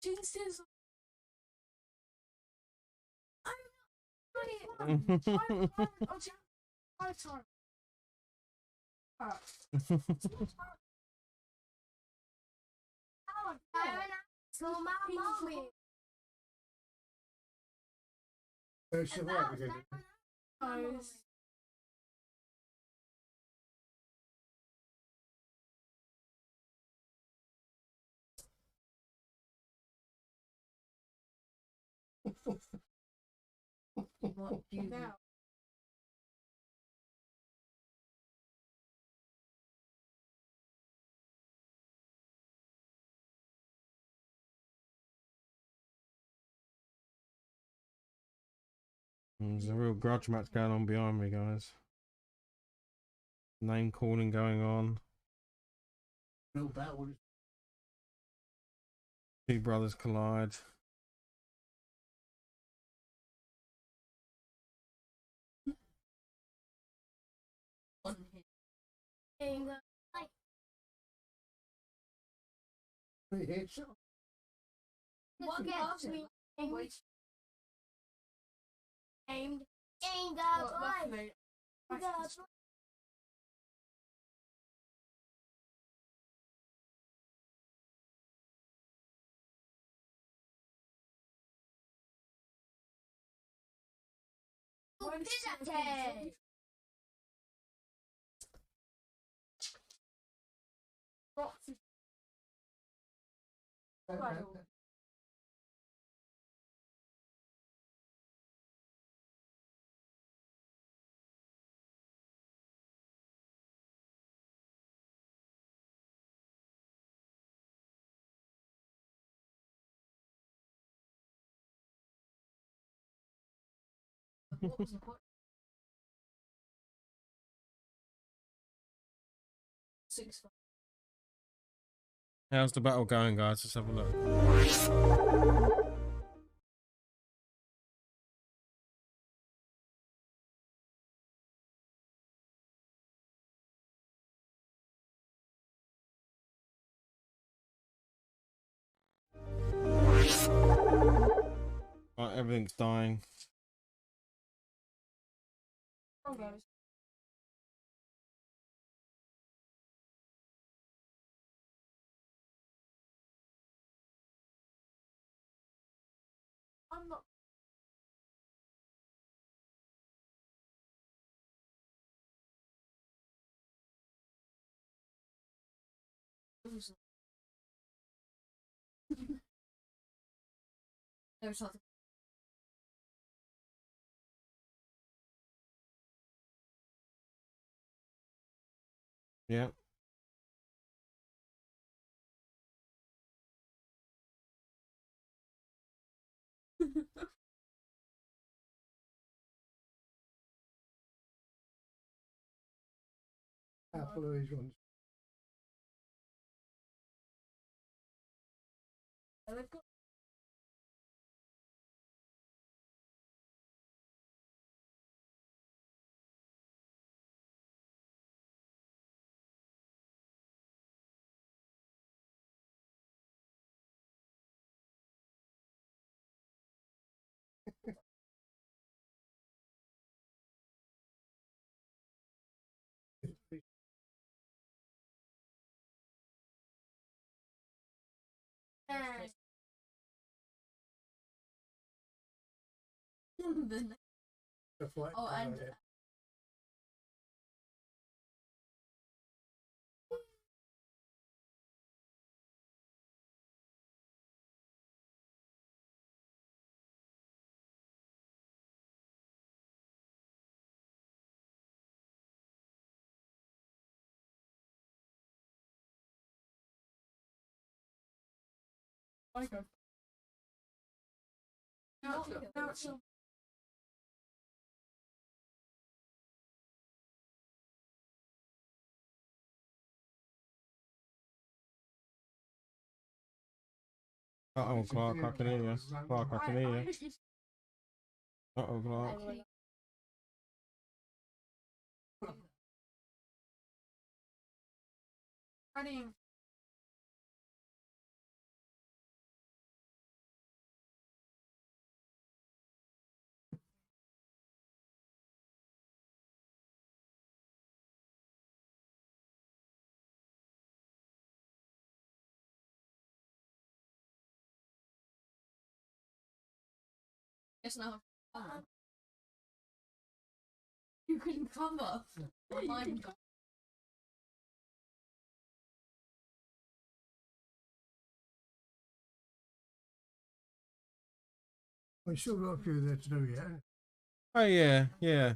Jesus. Five times. Go survive again. Guys. What you Now. There's a real grudge match going on behind me, guys. Name calling going on. No battle. Two brothers collide. on him. 3 hits. What gets me? Wait. Aimed. Aimed Well, up. luckily, I Pizza. got to What was the point? 6-5. How's the battle going, guys? Let's have a look. Right, everything's dying. Oh, guys. I'm not. There's something. Yeah. Couple of these ones. And they've got. The The fight. Oh, and I go. Now, now it's your. Uh-oh, Clark, I can hear you. Clark, I can hear you. Just. Uh-oh, Clark. Ready. Guess now. You can cover. Mine. We still got a few there to do yet. Oh yeah, yeah.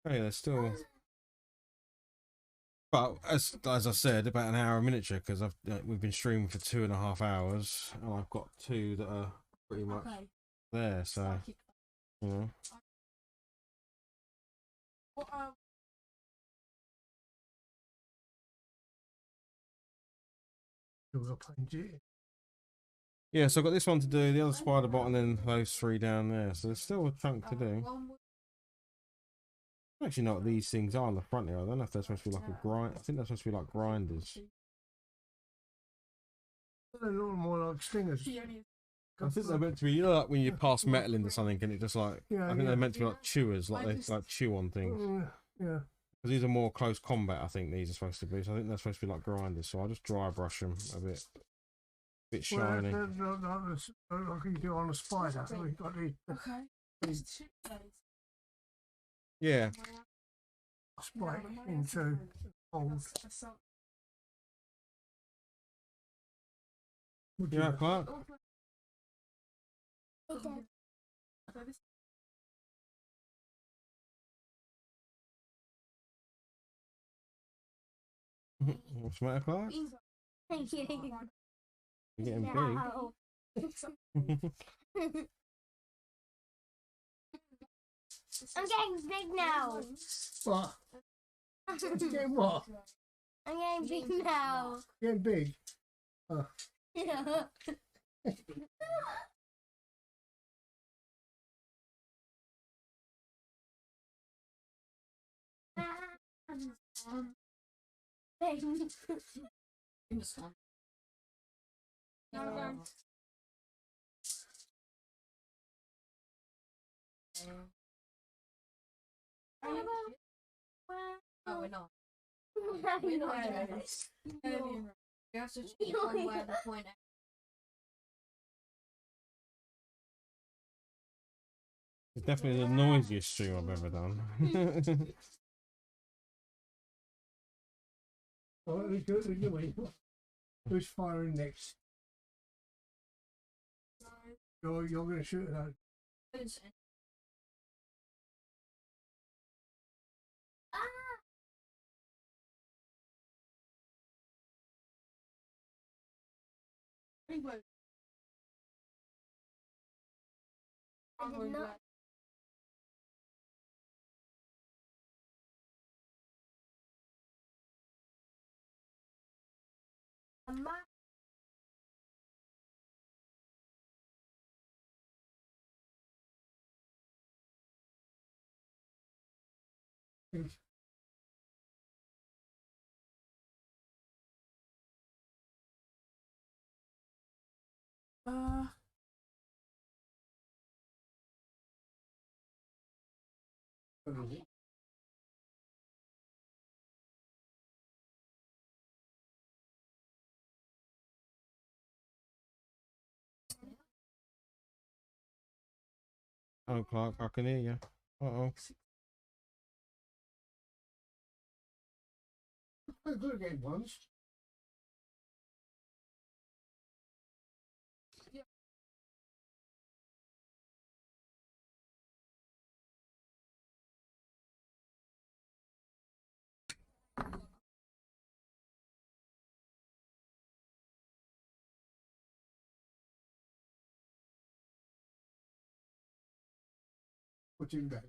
Oh yeah, there's still. But as I said, about an hour a miniature because we've been streaming for 2.5 hours, and I've got two that are pretty much there. So you know. What Still got to paint it. Yeah, so I've got this one to do, the other spider bot, and then those three down there. So there's still a chunk to do. I actually know what these things are on the front here. I don't know if they're supposed to be like a grind. I think they're supposed to be like grinders. They're a little more like stingers. I think they're meant to be, you know, like when you pass metal into something and it just like, Yeah, I think they're meant to be like chewers, like they like chew on things. Yeah. Because these are more close combat, I think these are supposed to be. So I think they're supposed to be like grinders. So I'll just dry brush them a bit shiny. Well, like you do on a spider. So we've got the Yeah. spike into holes. You know, Clark? What's the matter, Clark? Thank you. You're getting big. No. I'm getting big now. What? Getting what? I'm getting big now. Getting big. Yeah. No, we're not. We're not. We have to choose one where the point is. It's definitely the noisiest stream I've ever done. Who's firing next? You're going to shoot it out. I did not. Oh, Clark, I can hear you. Uh-oh. I'm good again once. Put him back.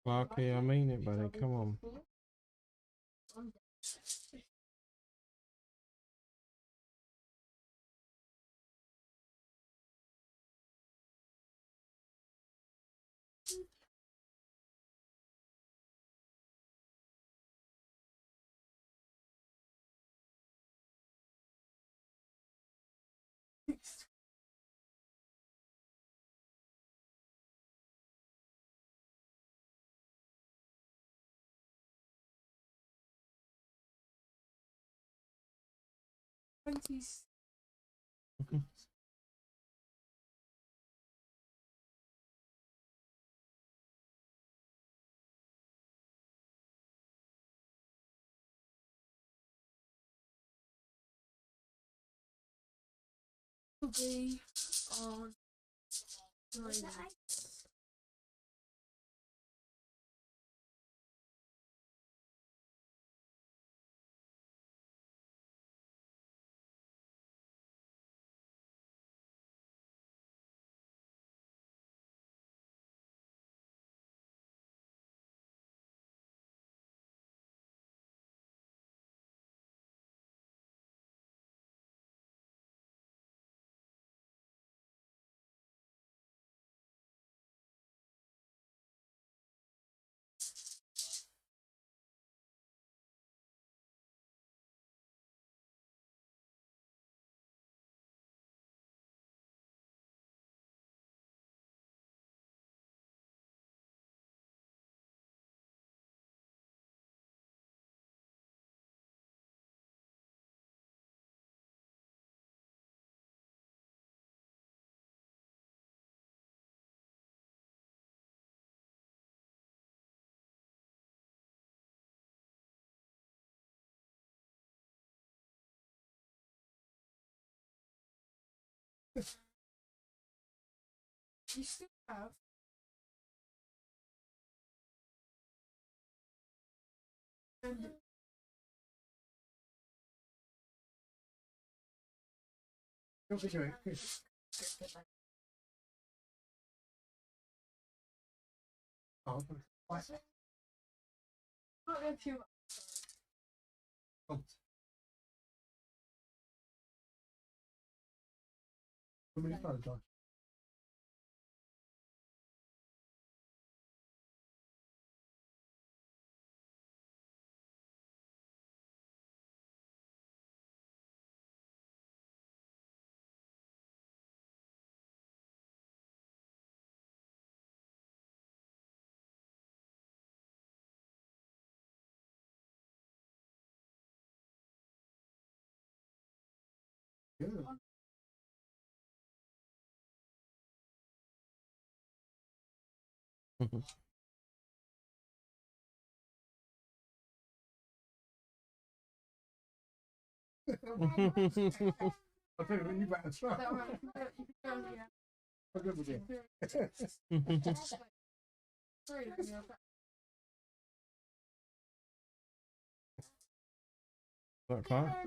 Barky, I mean it, buddy. Come on. Be on 3. You still have Don't be doing it. Oh, right. not going to Oh. How many photos? Yeah. I'll tell you what, you better try. that right. You can go, yeah. I'll go with you. 3, yeah. That car?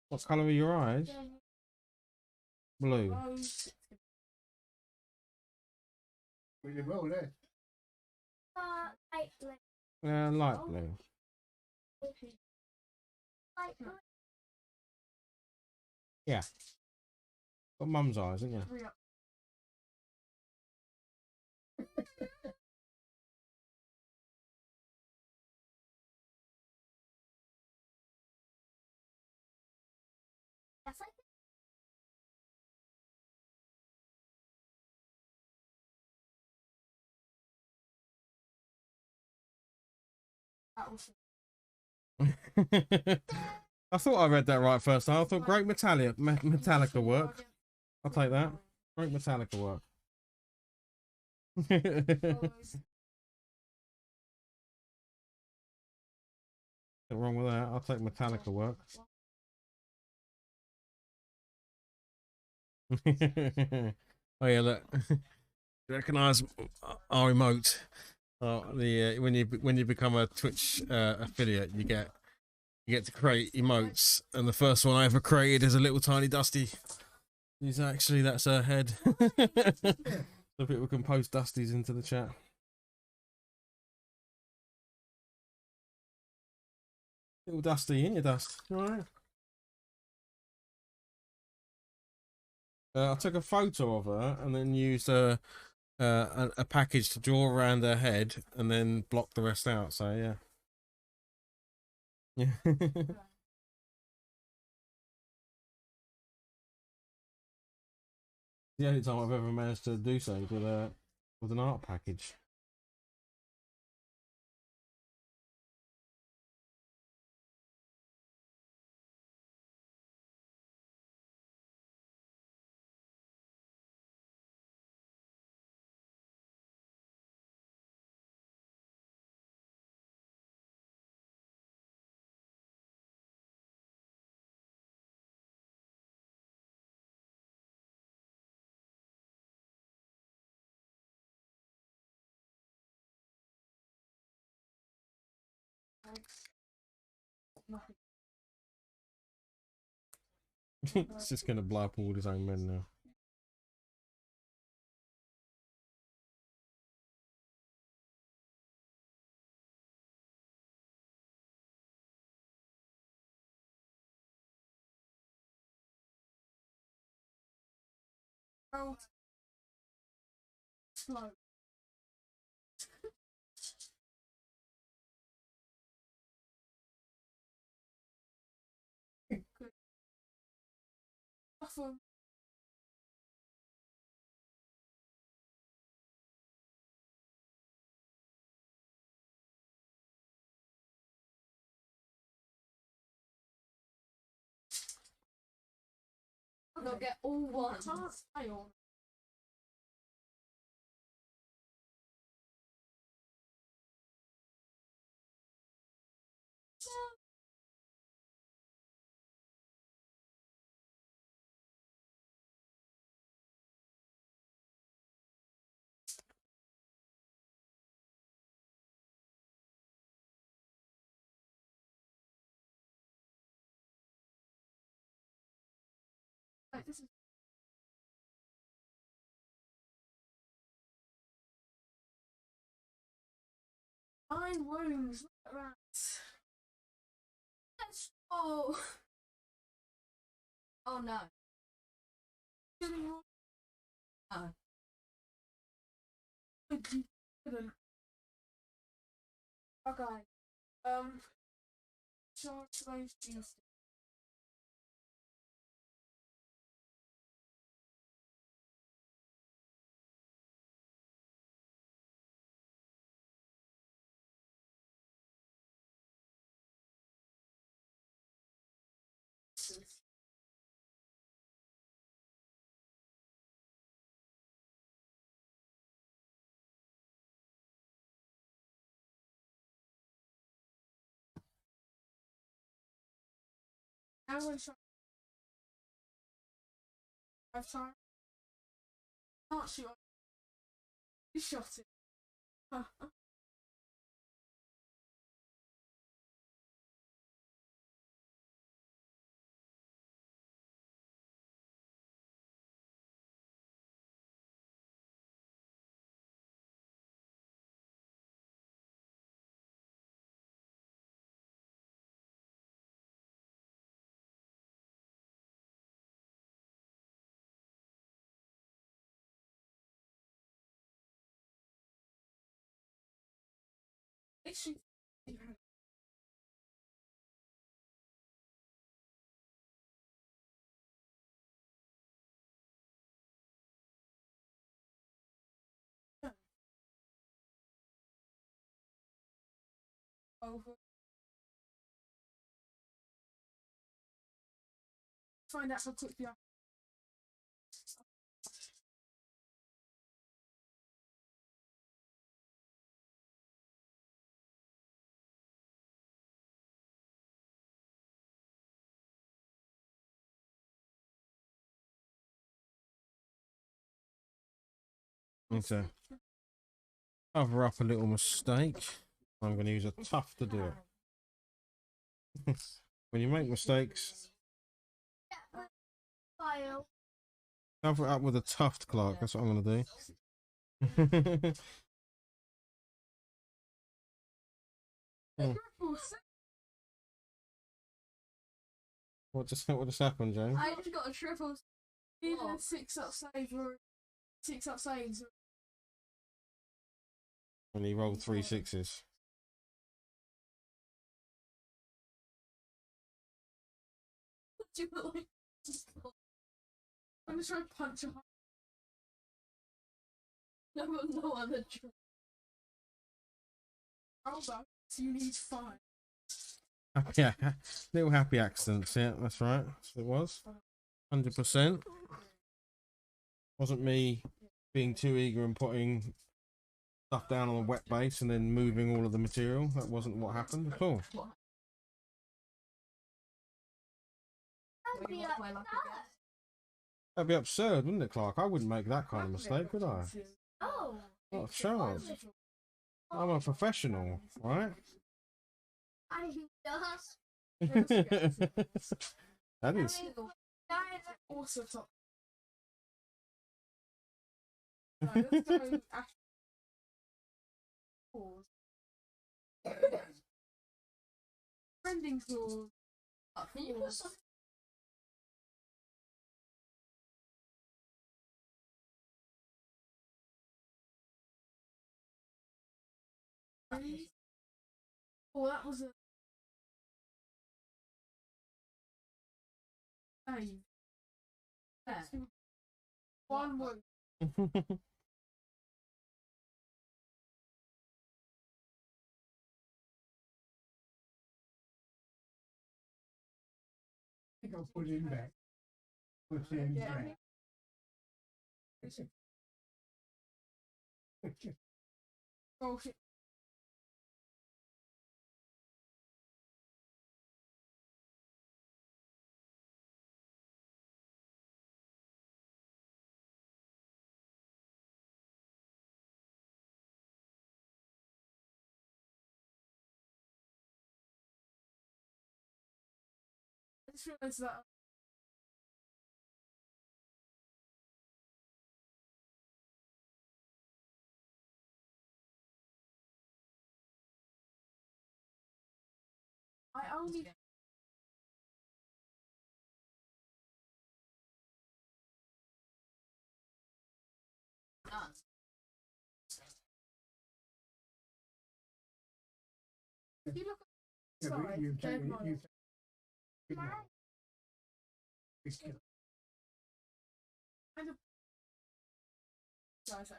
What colour are your eyes? Blue. Really well there. Light blue. Light blue. Light blue. Yeah. Got mum's eyes, haven't you? 3 up. That's like That was I thought I read that right first time. I thought great Metallica work. I'll take that. Great Metallica work. Nothing wrong with that. I'll take Metallica work. Oh yeah, look. Recognize our emote. The when you become a Twitch affiliate, you get to create emotes, and the first one I ever created is a little tiny Dusty. That's her head. So people can post Dusties into the chat. Little Dusty in your dust. All right. I took a photo of her and then used a package to draw around her head and then block the rest out. So yeah. Yeah. The only time I've ever managed to do so with an art package. It's just gonna blow up all his own men now. Oh, slow. Good. Awesome. They'll get all one. Stay on. Wait, this is 9 wounds. Look at that. Let's go. Oh no. No. You couldn't. Okay. Charge those juices. Now I'm going to shot 5 times. Can't shoot. You shot it. Literally. Over. Find out how quickly I Need to cover up a little mistake. I'm going to use a tuft to do it. When you make mistakes, File. cover it up with a tuft, Clark. That's what I'm going to do. What just happened, James? I just got a triple. Either 6 up save or 6 up saves. And he rolled 3 sixes. Do you look like? I'm just trying to punch a hole. No, no other trick. Oh, so you need 5. Yeah, little happy accidents. Yeah, that's right. That's what it was. 100%. Wasn't me being too eager and putting stuff down on a wet base and then moving all of the material. That wasn't what happened at all. That'd be like that. That'd be absurd, wouldn't it, Clark? I wouldn't make that kind of mistake, would I? Oh. Not a chance. I'm a professional, right? I just. That is. Also, top. No, let's go. Pause. Trending clause. Can you put some? Oh, that was a. Save. There. One word. I think I'll put him back. Put him back. Oh shit. I just realised that. I only. If you look at the Yeah, but side, you dead take model. you take big kill. Guys,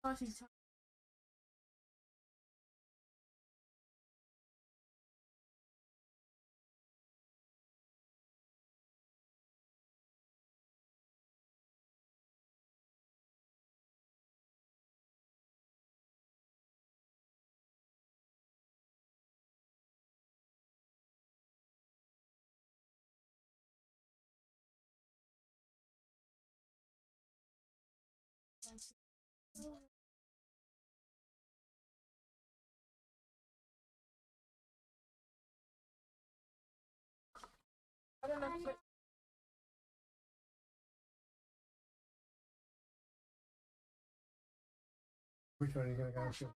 fighting time. I don't know if it. Which one are you going to go for?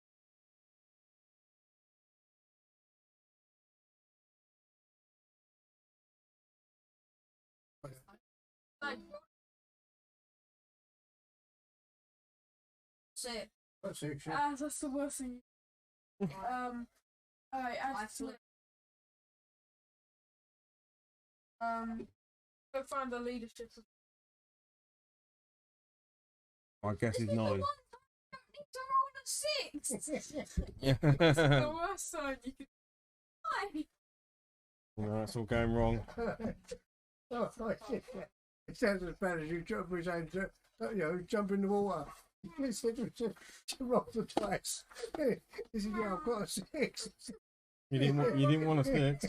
Like, Say it. What section? that's the worst thing. Alright, go find the leadership. I guess he's 9. Need to roll a 6. Yeah. The worst sign you could. No, that's all going wrong. Oh, it sounds as bad as you jump his hand, jump in the water. He said to roll the dice. He said, yeah, I've got a 6. You didn't want a 6.